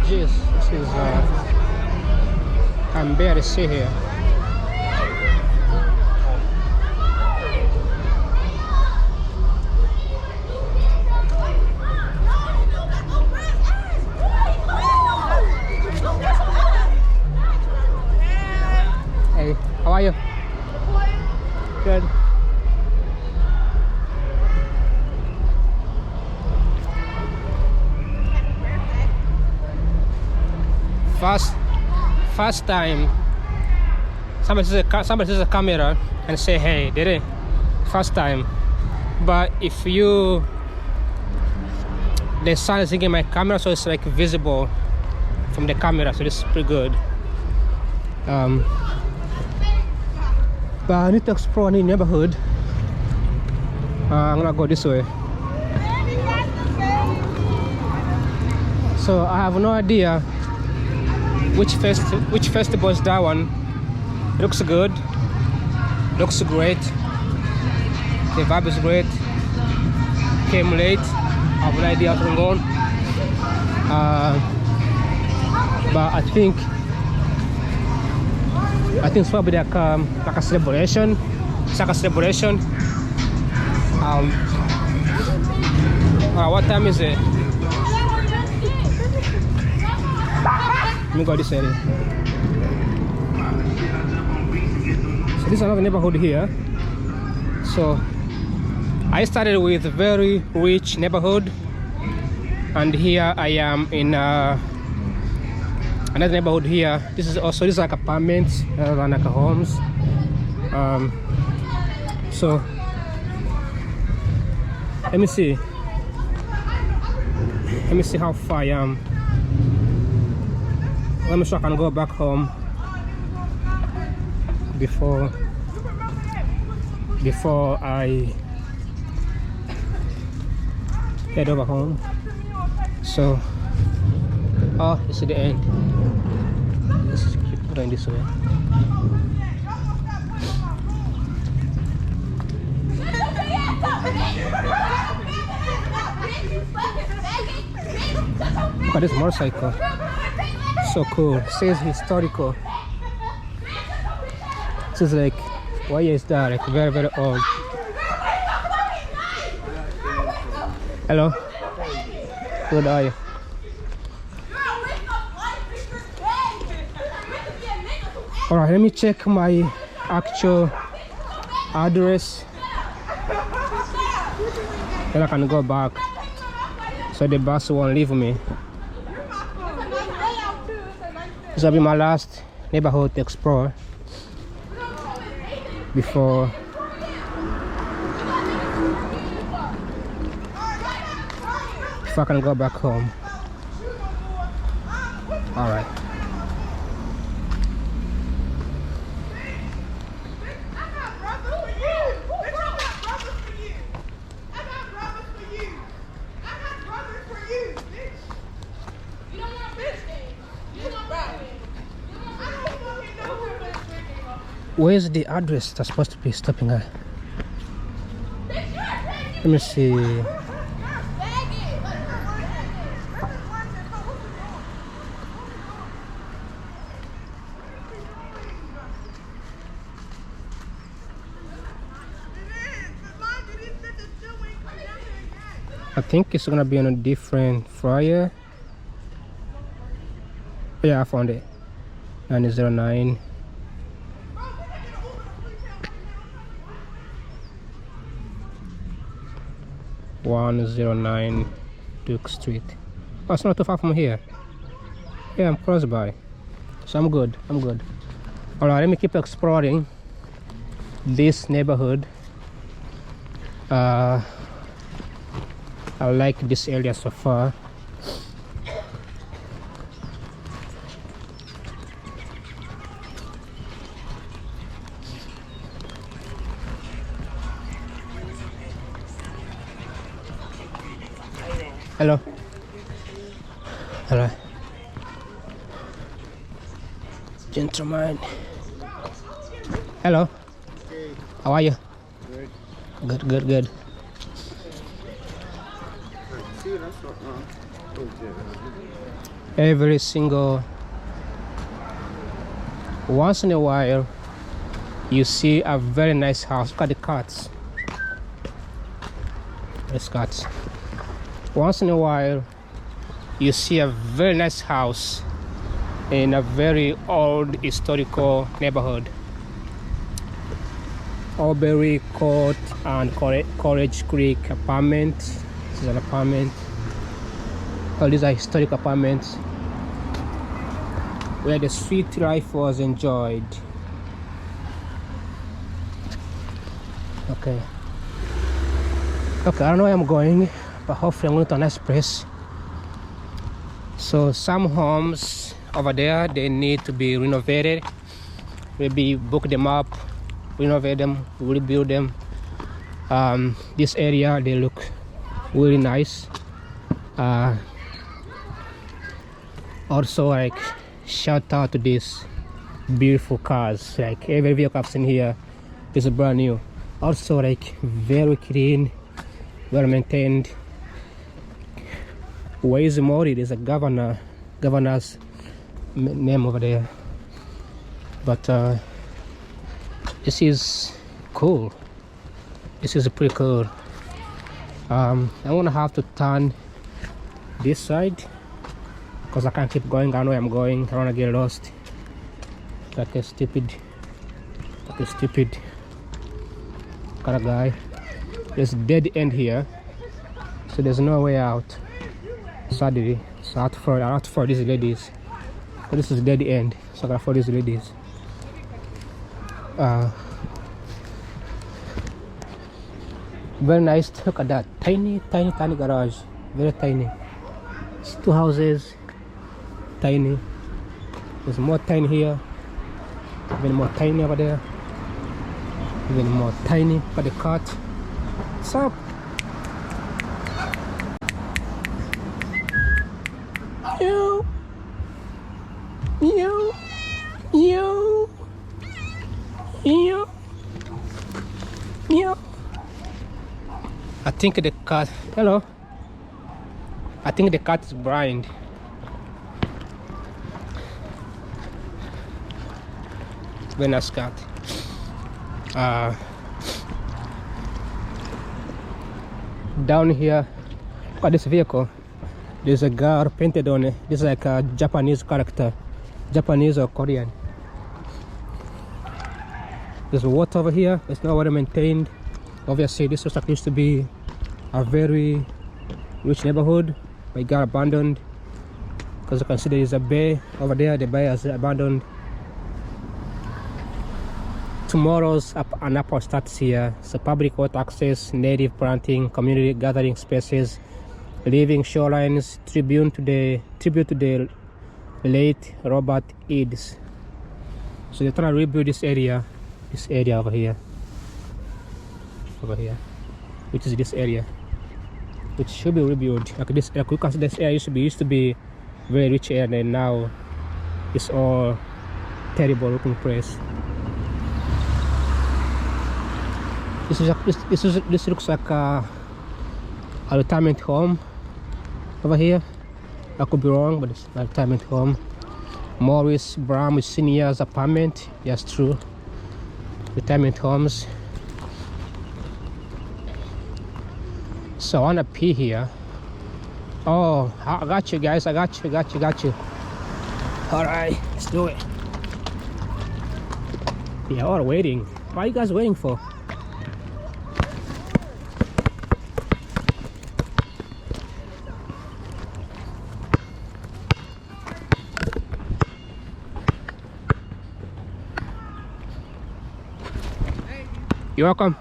This is I'm barely see here. Hey, how are you? Good. First time somebody sees a camera and say hey, did it? First time. But if the sun is hitting my camera, so it's like visible from the camera, so this is pretty good. But I need to explore any neighborhood. I'm gonna go this way. So I have no idea which festival is that one. It looks good, looks great, the vibe is great. Came late, I have no idea how to go on. But I think it's probably like a celebration. It's like a celebration. What time is it? Let me go this area. So this is another neighborhood here. So I started with a very rich neighborhood, and here I am in another neighborhood here. This is like apartments rather than like homes. So let me see how far I am. Let me see if I can go back home before I head over home. So, oh, this is the end. Let's keep going this way. Look at this motorcycle. So cool. It says historical. This is like, what year is that? Like very, very old. Hello. Good, are you? Alright, let me check my actual address. Then I can go back so the bus won't leave me. This will be my last neighborhood to explore before I can go back home. All right. You don't want bitch. You don't want Where's the address that's supposed to be stopping at? Let me see. I think it's gonna be on a different flyer. Yeah, I found it. 909. (109) Duke Street. Oh, it's not too far from here. Yeah, I'm close by, so I'm good. All right, let me keep exploring this neighborhood. I like this area so far. Hello. Hello. Gentleman. Hello. How are you? Good. Every single once in a while you see a very nice house. Look at the cats. There's cats. Once in a while you see a very nice house in a very old historical neighborhood. Aubrey Court and Courage Creek apartment. This is an apartment. All these are historic apartments where the street life was enjoyed. Okay, I don't know where I'm going, but hopefully I'm going to a nice place. So some homes over there, they need to be renovated. Maybe book them up, renovate them, rebuild them. This area, they look really nice. Also, like, shout out to these beautiful cars. Like, every vehicle I've seen here is brand new. Also, like, very clean, well maintained. Where is Mori? There's a governor's name over there. But this is cool. This is pretty cool. I'm gonna have to turn this side because I can't keep going. I know where I'm going. I don't wanna get lost like a stupid kind of guy. There's a dead end here, so there's no way out, sadly. So I have to follow these ladies. So this is a dead end, so I gotta follow these ladies. Very nice. Look at that tiny garage. Very tiny. It's two houses. Tiny. There's more tiny here. Even more tiny over there. Even more tiny. Look at the cat. What's up? Meow. Meow. Meow. Meow. Meow. I think the cat. Hello. I think the cat is blind. Very nice cat. Down here, look at this vehicle. There's a girl painted on it. This is like a Japanese character, Japanese or Korean. There's water over here. It's not well maintained. Obviously, this was used to be a very rich neighborhood, but it got abandoned because you can see there is a bay over there. The bay is abandoned. Tomorrow's Annapolis starts here. So public water access, native planting, community gathering spaces, living shorelines, tribute to the late Robert Eads. So they're trying to rebuild this area over here, which is this area, which should be rebuilt. Like this, like we can see this area used to be very rich area, and now it's all terrible looking place. This looks like a retirement home over here. I could be wrong, but it's a retirement home. Morris Brown Senior's apartment. Yes, true. Retirement homes. So I wanna pee here. Oh, I got you guys. I got you. All right, let's do it. Yeah, we're waiting. What are you guys waiting for? You're welcome.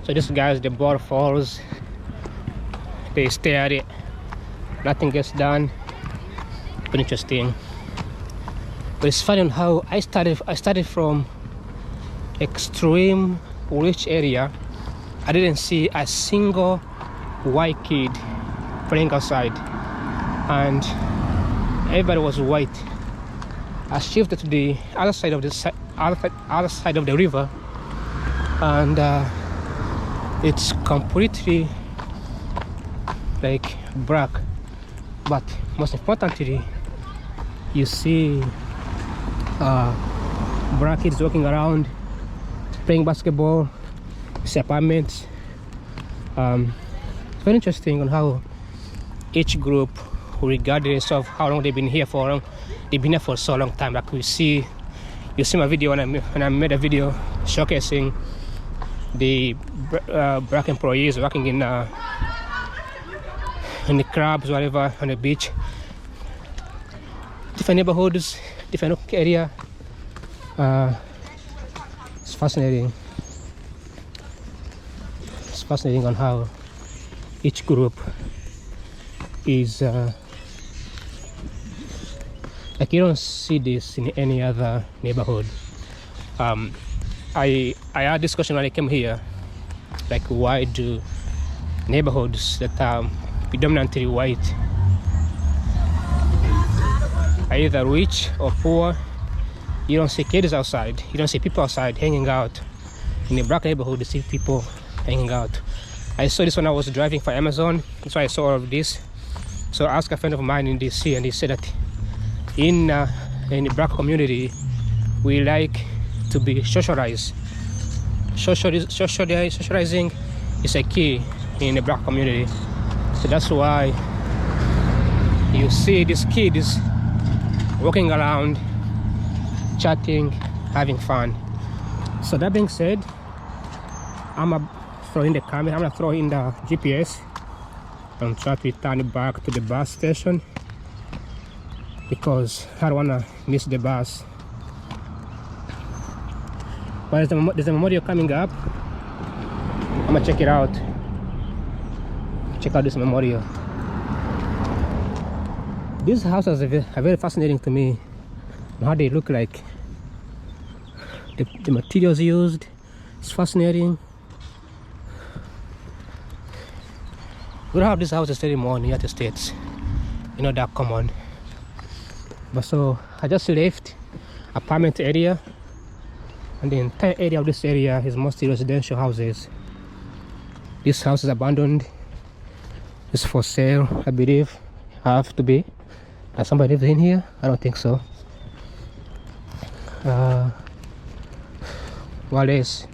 So this guys, the border falls. They stay at it. Nothing gets done. But interesting. But it's funny on how I started from extreme rich area. I didn't see a single white kid playing outside, and everybody was white. I shifted to the other side of the other side of the river, and it's completely like black. But most importantly, you see black kids walking around playing basketball. It's apartments. It's very interesting on how each group, regardless of how long they've been here for, they've been here for so long time. Like you see my video when I made a video showcasing the black employees working in the clubs, whatever, on the beach, different neighborhoods, different area. It's fascinating. It's fascinating on how each group is like you don't see this in any other neighborhood. I had this question when I came here, like why do neighborhoods that are predominantly white are either rich or poor, you don't see kids outside, you don't see people outside hanging out. In the black neighborhood you see people hanging out. I saw this when I was driving for Amazon. That's why I saw all of this. So I asked a friend of mine in DC, and he said that in the black community we like to be socialized. Socializing is a key in the black community. So that's why you see these kids walking around, chatting, having fun. So that being said, I'm gonna throw in the camera, I'm gonna throw in the GPS and try to return it back to the bus station because I don't wanna miss the bus. But there's a memorial coming up. I'm gonna check it out. Check out this memorial. These houses are very fascinating to me. How they look like. The materials used. It's fascinating. We don't have these houses anymore in the United States. You know, they're common. But so I just left apartment area, and the entire area of this area is mostly residential houses. This house is abandoned. It's for sale, I believe. Have to be. Has somebody lives in here? I don't think so. What else?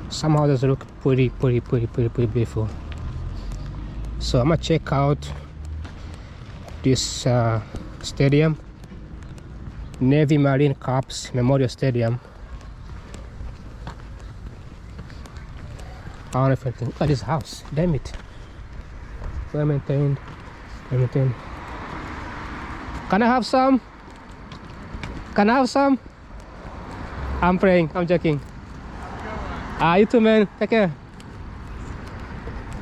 Somehow does look pretty beautiful. So I'm gonna check out this stadium, Navy Marine Corps Memorial Stadium. I don't know if I can look at this house. Damn it. Well maintained. Well maintained. Can I have some? Can I have some? I'm praying. I'm joking. You too, man. Take care.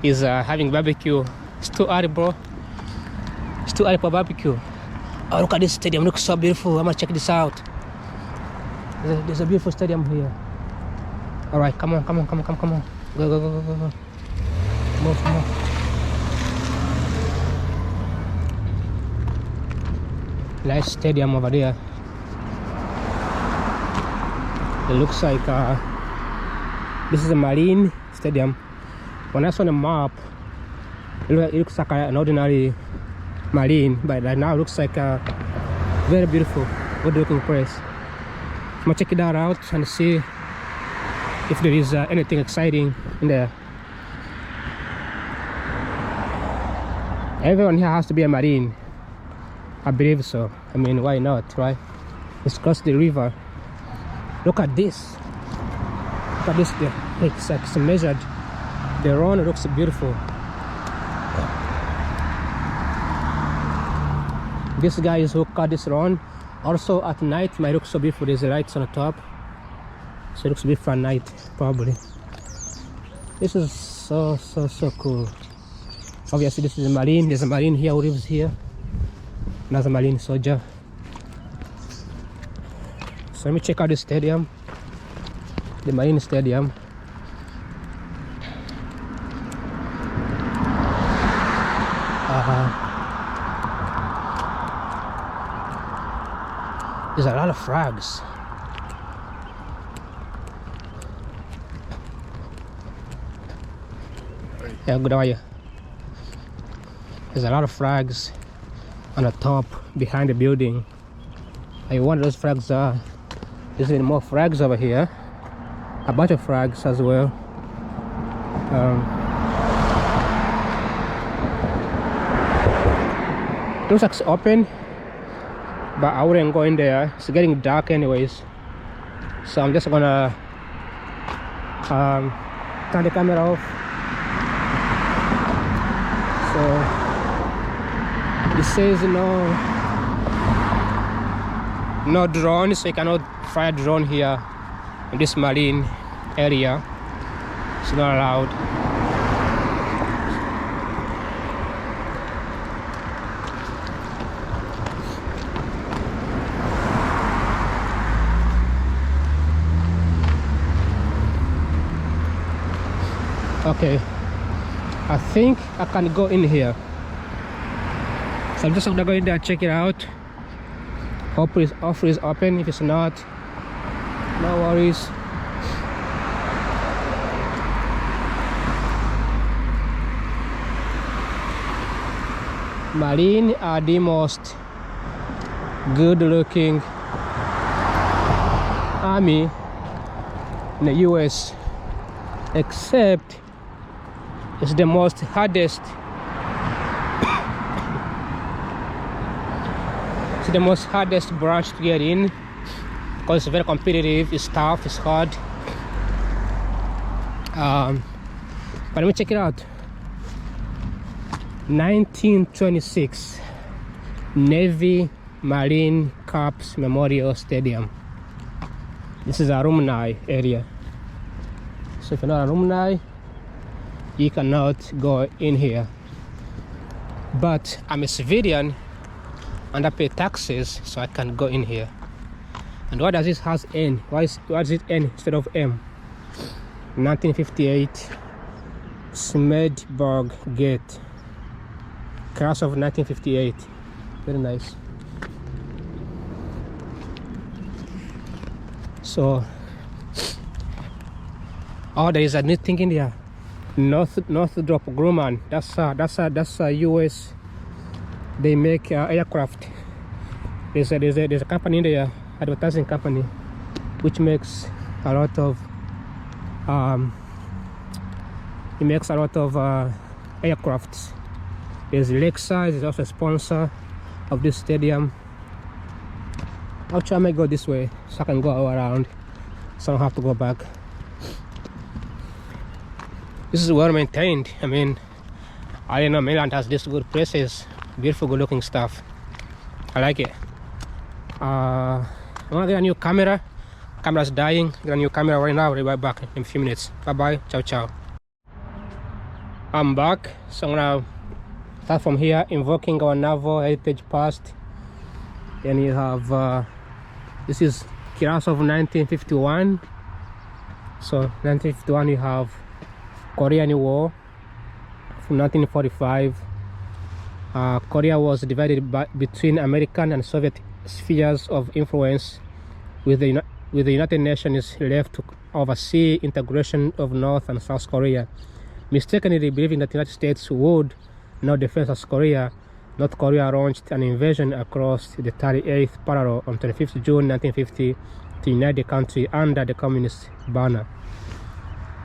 He's having barbecue. It's too early, bro. too early for barbecue. Oh, look at this stadium. Looks so beautiful. I'm gonna check this out. There's a beautiful stadium here. All right, come on. Go. Move. Nice stadium over there. It looks like this is a Marine stadium. When I saw the map, it looks like an ordinary Marine, but right now it looks like a very beautiful, good-looking place. I'm gonna check it out and see if there is anything exciting in there. Everyone here has to be a Marine. I believe so. I mean, why not, right? It's across the river. Look at this. Look at this. It's measured. The run looks beautiful. This guy is who cut this run. Also at night, might look so beautiful. There's the lights on the top, so it looks beautiful at night, probably. This is so cool. Obviously, this is a Marine. There's a Marine here who lives here. Another Marine soldier. So let me check out the stadium, the Marine Stadium. There's a lot of flags. Yeah, good, how are you? There's a lot of flags on the top behind the building. I wonder those flags are. There's even more flags over here. A bunch of flags as well. Looks like it's open, but I wouldn't go in there. It's getting dark anyways, so I'm just gonna turn the camera off. So it says no drone, so you cannot fly a drone here in this Marine area. It's not allowed. Okay, I think I can go in here, so I'm just gonna go in there and check it out. Hopefully it's open. If it's not, no worries. Marine are the most good-looking army in the US, except it's the most hardest. It's the most hardest branch to get in because it's very competitive. It's tough. It's hard. But let me check it out. 1926 Navy Marine Corps Memorial Stadium. This is alumni area. So if you're not alumni, you cannot go in here. But I'm a civilian and I pay taxes, so I can go in here. And why does this house N? Why does it N instead of M? 1958 Smedberg Gate. Class of 1958. Very nice. So, oh, there is a new thing in there. Northrop Grumman. That's a US. They make aircraft. There's a company in there, advertising company, which makes a lot of aircrafts. There's Lakeside is also a sponsor of this stadium. Actually, I might go this way so I can go around, so I don't have to go back. This is well maintained. I mean, I didn't know Maryland has this good places, beautiful, good looking stuff. I like it. I want to get a new camera. Camera's dying. Get a new camera right now. I'll be right back in a few minutes. Bye bye. Ciao ciao. I'm back. So I'm gonna Start from here, invoking our naval heritage past. Then you have this is class of 1951. So 1951 you have Korean War from 1945. Korea was divided between American and Soviet spheres of influence, with the United Nations left to oversee integration of North and South Korea. Mistakenly believing that the United States would not defend South Korea, North Korea launched an invasion across the 38th parallel on 25th June 1950 to unite the country under the communist banner.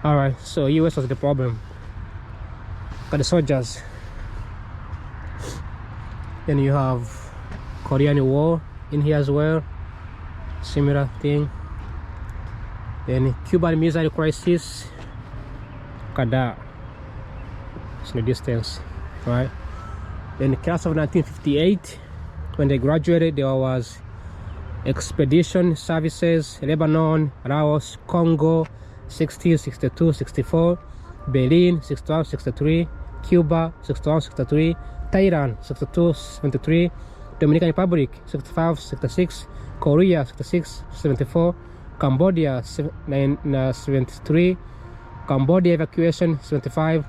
Alright, so US was the problem. Got the soldiers. Then you have Korean War in here as well, similar thing. Then Cuban Missile Crisis, Kada, it's in the distance, right? Then the class of 1958, when they graduated, there was Expedition Services, Lebanon, Laos, Congo, 60, 62, 64, Berlin, 61, 63, Cuba, 61, 63, Thailand, 62, 73, Dominican Republic, 65, 66, Korea, 66, 74, Cambodia, 73, Cambodia evacuation, 75,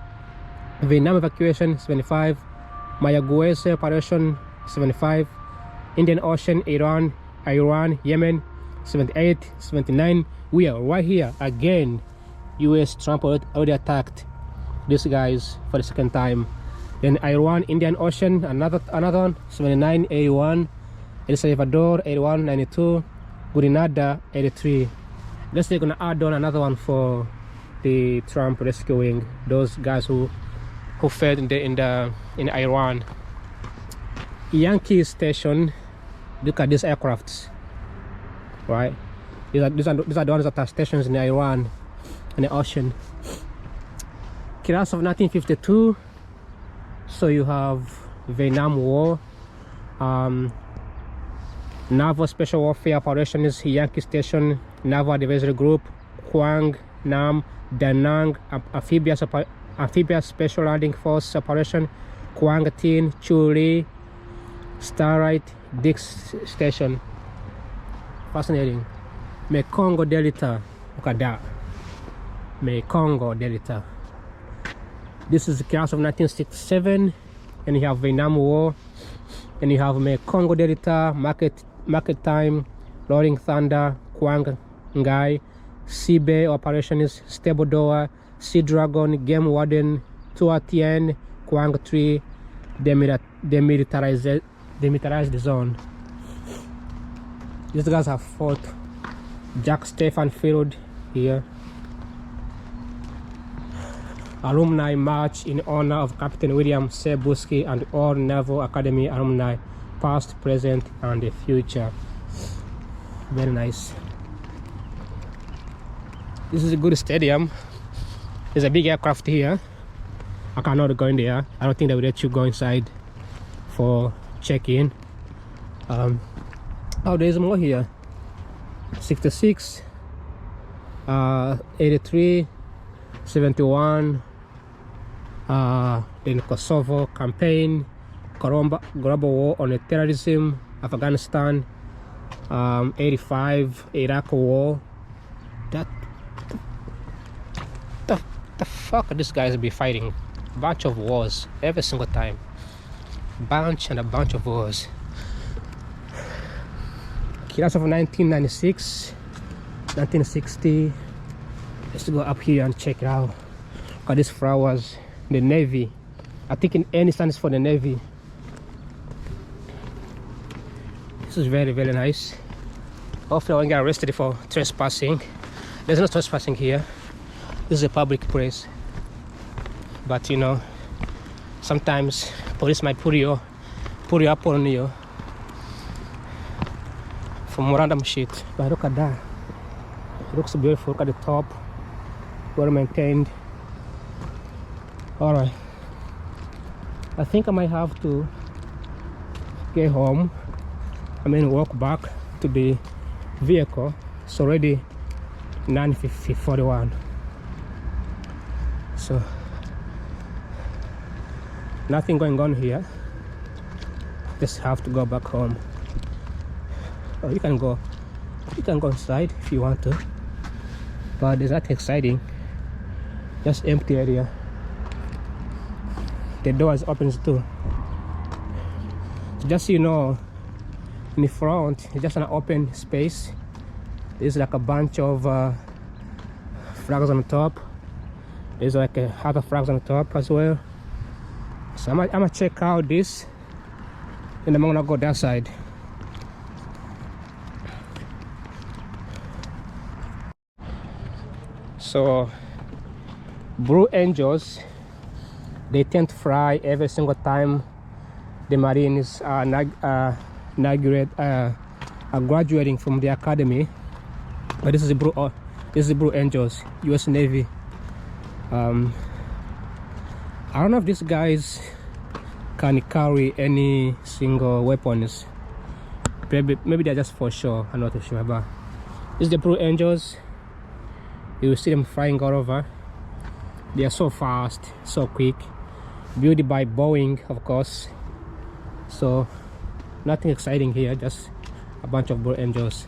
Vietnam evacuation, 75, Mayaguez operation, 75, Indian Ocean, Iran, Yemen, 78, 79. We are right here again. US Trump already attacked these guys for the second time. Then Iran, Indian Ocean, another one, 79, 81, El Salvador, 81, 92, Grenada, 83. Let's say gonna add on another one for the Trump rescuing those guys who fell in Iran. Yankee Station. Look at these aircrafts, right? These are the ones that are stations in Iran, in the ocean. Class of 1952. So you have Vietnam War, Naval Special Warfare Operations, Yankee Station, Naval Advisory Group, Quang Nam, Da Nang, Amphibious Special Landing Force Operation, Quang Tin, Chu Lee, Starlight, Dix Station. Fascinating. Mekong Delta, look at that. Mekong Delta. This is the class of 1967, and you have Vietnam War, and you have Mekong Delta, Market Time, Rolling Thunder, Quang Ngai, Sea Bay Operations, Stable Door, Sea Dragon, Game Warden, Tua Tien, Quang 3, demilitarized zone. These guys have fought. Jack Stephan Field here. Alumni March in honor of Captain William Sebuski and all Naval Academy alumni, past, present, and the future. Very nice. This is a good stadium. There's a big aircraft here. I cannot go in there. I don't think they will let you go inside for check-in. Oh, there's more here. 66, 83, 71, then Kosovo campaign, global war on terrorism, Afghanistan, 85, Iraq war. The fuck these guys be fighting? Bunch of wars every single time. Bunch and a bunch of wars. Class of 1996, 1960. Let's go up here and check it out. Look at these flowers. The Navy. I think in N stands for the Navy. This is very, very nice. Hopefully I won't get arrested for trespassing. There's no trespassing here. This is a public place. But you know, sometimes police might put you up on you from random shit. But look at that. It looks beautiful. Look at the top. Well maintained. Alright. I think I might have to get home. Walk back to the vehicle. It's already 9:41. So Nothing going on here. Just have to go back home. Oh, you can go inside if you want to, but it's not exciting. Just empty area. The door is open too. Just so you know, in the front it's just an open space. There's like a bunch of flags on the top. There's like a other flags on the top as well. So I'm gonna check out this, and I'm gonna go that side. So Blue Angels, they tend to fly every single time the Marines are graduating from the academy. But this is the Blue Angels, U.S. Navy. I don't know if these guys can carry any single weapons. Maybe they're just for sure. I'm not too sure, but this is the Blue Angels. You will see them flying all over. They are so fast, so quick. Built by Boeing, of course. So nothing exciting here, just a bunch of Blue Angels.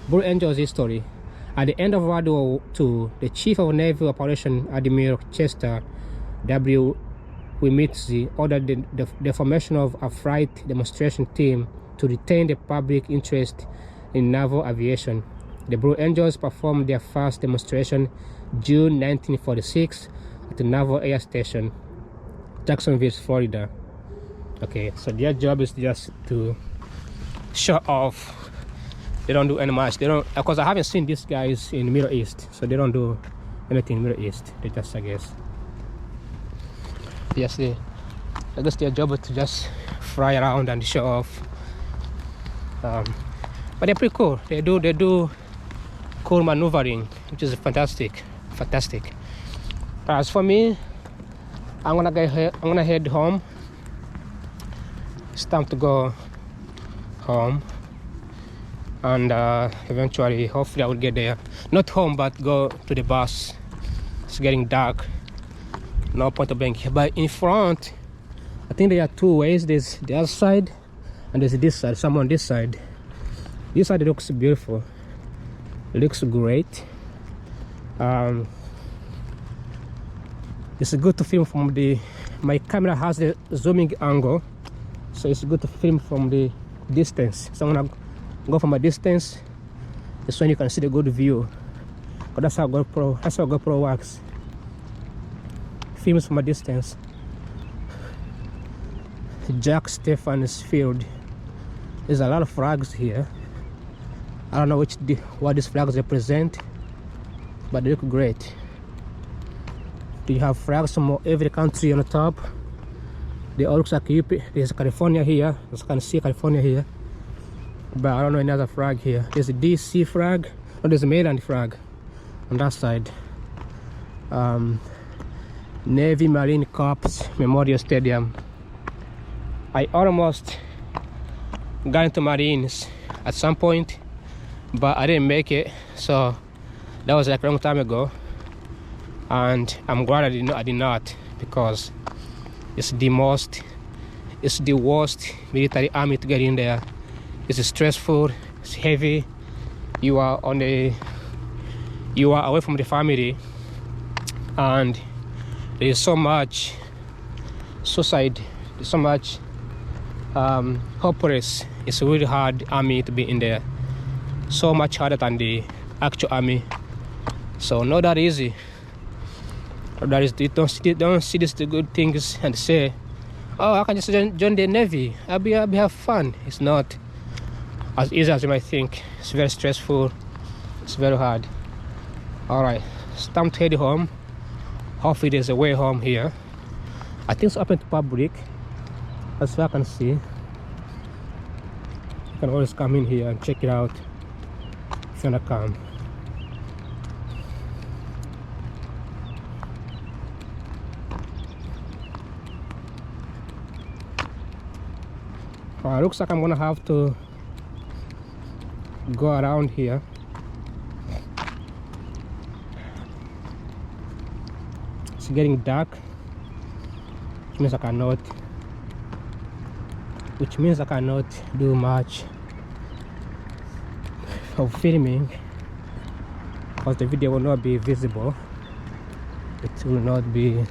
Blue Angels history. At the end of World War II, the Chief of Naval Operations, Admiral Chester W. Wimitzi, ordered the formation of a flight demonstration team to retain the public interest in naval aviation. The Blue Angels performed their first demonstration June 1946 at the Naval Air Station, Jacksonville, Florida. Okay, so their job is just to show off. They don't do any much. They don't, because I haven't seen these guys in Middle East, so they don't do anything in Middle East. They just, I guess, I guess their job is to just fly around and show off. But they're pretty cool. They do cool maneuvering, which is fantastic. But as for me, I'm gonna head home. It's time to go home, and eventually, hopefully, I will get there. Not home, but go to the bus. It's getting dark. No point of being here. But in front, I think there are two ways. There's the other side, and there's this side. Some on this side. This side looks beautiful. It looks great. It's good to film from my camera has the zooming angle, so it's good to film from the distance. So I'm gonna go from a distance. This one you can see the good view. But that's how GoPro works. Films from a distance. Jack Stephens Field. There's a lot of flags here. I don't know what these flags represent, but they look great. You have flags from every country on the top. They all look like UP. There's California here. You can see California here, but I don't know another flag here. There's a DC flag. Oh, there's a Maryland flag on that side. Navy Marine Corps Memorial Stadium. I almost got into Marines at some point, but I didn't make it. So that was like a long time ago, and I'm glad I did not, because it's the worst military army to get in there. It's stressful, it's heavy. You are away from the family, and there is so much suicide, there's so much hopeless. It's a really hard army to be in there, so much harder than the actual army. So not that easy. That is, you don't see this the good things and say, oh, I can just join the Navy, I'll have fun. It's not as easy as you might think. It's very stressful, it's very hard. Alright, it's time to head home. Hopefully there's a way home here. I think it's open to public, as far as I can see. You can always come in here and check it out if you wanna come. Looks like I'm gonna have to go around here. It's getting dark. which means I cannot do much of filming because the video will not be visible. It will not be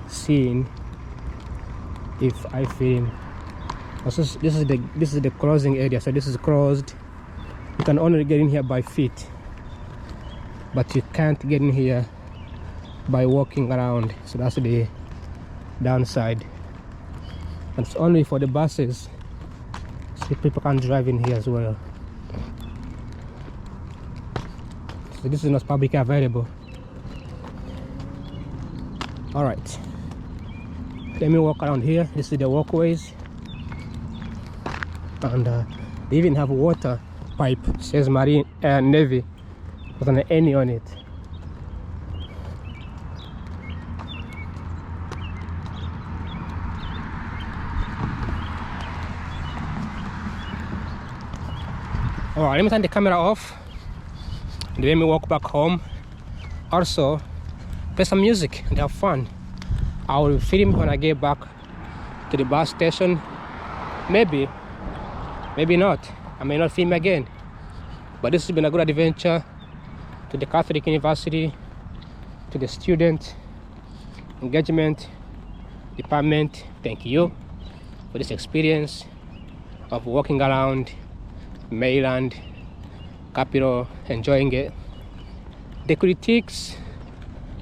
seen if I film. This is the crossing area, so this is closed. You can only get in here by feet, but you can't get in here by walking around, so that's the downside. And it's only for the buses, so people can drive in here as well. So this is not publicly available. All right, let me walk around here. This is the walkways, and they even have a water pipe, says Marine Navy with an N on it. All right, let me turn the camera off and let me walk back home. Also, play some music and have fun. I will film when I get back to the bus station. Maybe not. I may not film again. But this has been a good adventure to the Catholic University, to the student engagement department. Thank you for this experience of walking around Maryland capital, enjoying it. The critiques,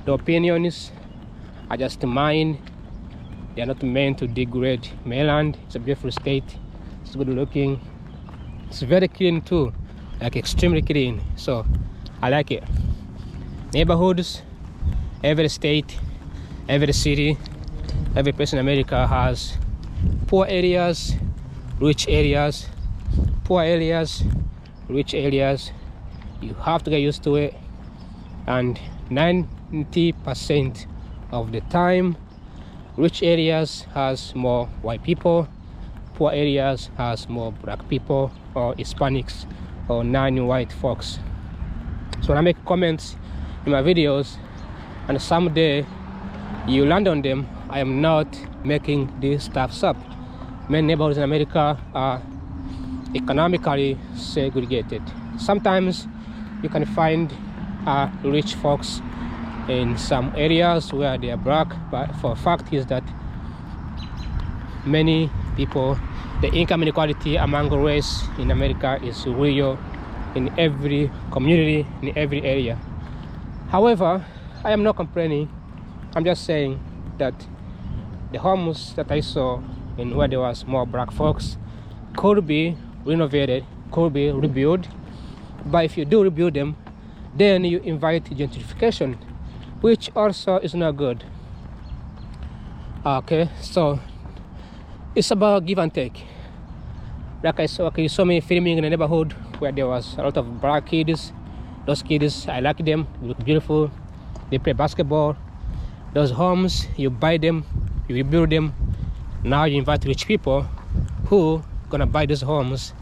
the opinions are just mine. They are not meant to degrade Maryland. It's a beautiful state. It's good looking. It's very clean too, like extremely clean. So I like it. Neighborhoods, every state, every city, every place in America has poor areas, rich areas, poor areas, rich areas. You have to get used to it. And 90% of the time, rich areas has more white people, poor areas has more black people or Hispanics or non-white folks. So when I make comments in my videos and someday you land on them, I am not making these stuffs up. Many neighborhoods in America are economically segregated. Sometimes you can find rich folks in some areas where they are black, but for a fact is that many people, the income inequality among race in America is real in every community, in every area. However, I am not complaining. I'm just saying that the homes that I saw in where there was more black folks could be renovated, could be rebuilt. But if you do rebuild them, then you invite gentrification, which also is not good. Okay, so it's about give and take. Like you saw me filming in a neighborhood where there was a lot of black kids. Those kids, I like them, they look beautiful, they play basketball. Those homes, you buy them, you rebuild them. Now you invite rich people who gonna buy these homes.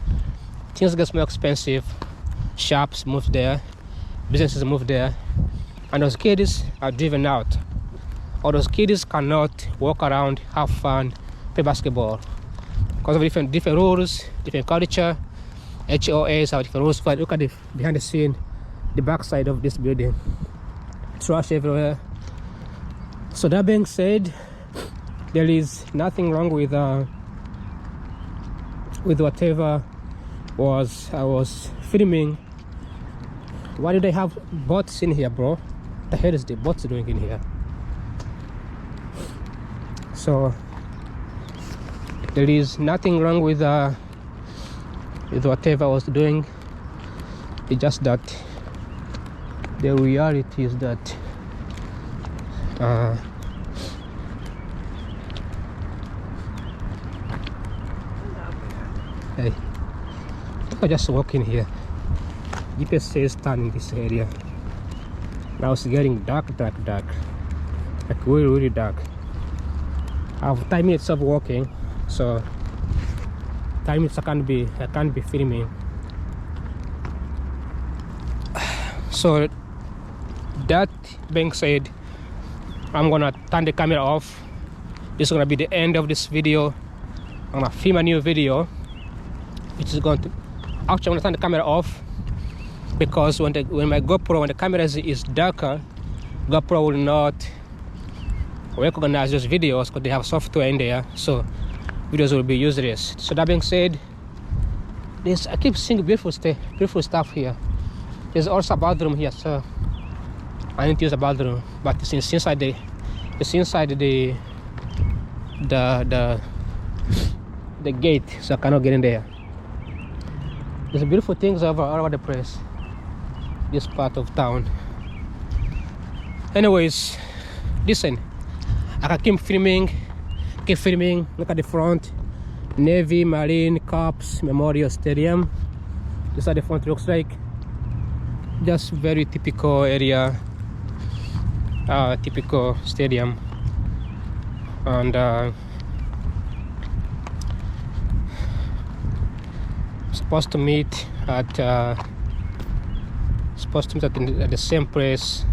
Things get more expensive, shops move there, businesses move there, and those kids are driven out. Or those kids cannot walk around, have fun, play basketball because of different rules, different culture. HOAs have different rules. But look at the behind the scene, the back side of this building, trash everywhere. So that being said, there is nothing wrong with whatever I was filming. Why do they have bots in here, bro? What the hell is the bots doing in here? So there is nothing wrong with whatever I was doing. It's just that the reality is that hey, I just walk in here. GPS says stand in this area. Now it's getting dark, like really dark. I have 10 minutes of walking, so 10 minutes I can't be filming. So that being said, I'm gonna turn the camera off this is gonna be the end of this video. I'm gonna film a new video, which is going to actually, I'm gonna turn the camera off because when my GoPro, when the camera is darker, GoPro will not recognize those videos because they have software in there, so videos will be useless. So that being said, I keep seeing beautiful stuff here. There's also a bathroom here, so I need to use a bathroom, but it's inside the gate, so I cannot get in there. There's beautiful things all over the place, this part of town. Anyways, listen, I can keep filming. Look at the front. Navy, Marine, Corps Memorial Stadium. This is how the front looks like. Just very typical area, typical stadium. And supposed to meet at the same place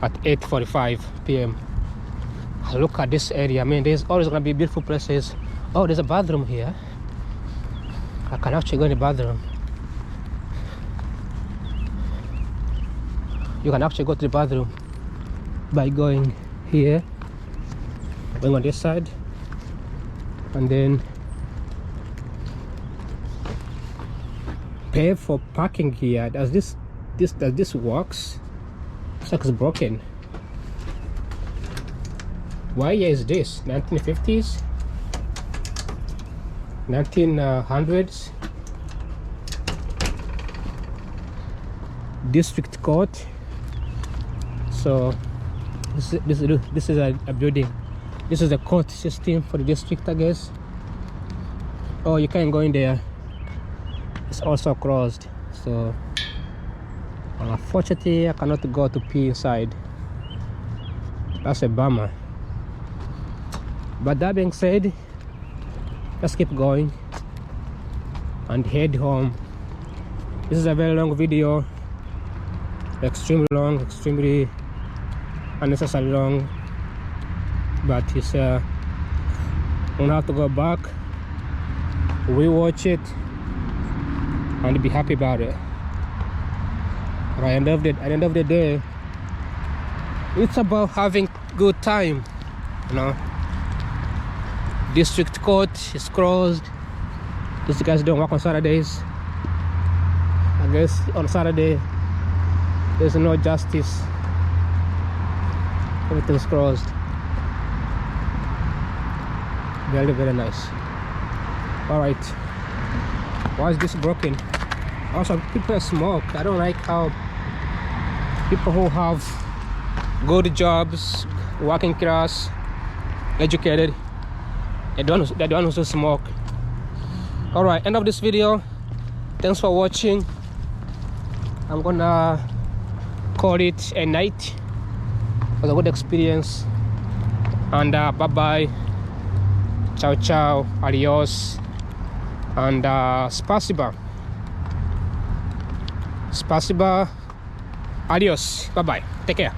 at 8:45 p.m. Look at this area. I mean, there's always gonna be beautiful places. Oh, there's a bathroom here. I can actually go in the bathroom. You can actually go to the bathroom by going here, going on this side, and then pay for parking here. Does this works? It's like it's broken. Why is this 1950s, 1900s? District Court. So this is a building. This is the court system for the district, I guess. Oh, you can't go in there. It's also closed. So unfortunately, I cannot go to pee inside. That's a bummer. But that being said, let's keep going and head home. This is a very long video, extremely long, extremely unnecessarily long, but it's I'm gonna have to go back, rewatch it, and be happy about it. At the end of the day, it's about having good time, you know. District Court is closed. These guys don't work on Saturdays. I guess on Saturday there's no justice. Everything's closed. Very, very nice. Alright. Why is this broken? Also, people smoke. I don't like how people who have good jobs, working class, educated, they don't also smoke. Alright, end of this video. Thanks for watching. I'm gonna call it a night. It was a good experience. And bye bye. Ciao ciao. Adios. And spasiba. Spasiba. Adios. Bye bye. Take care.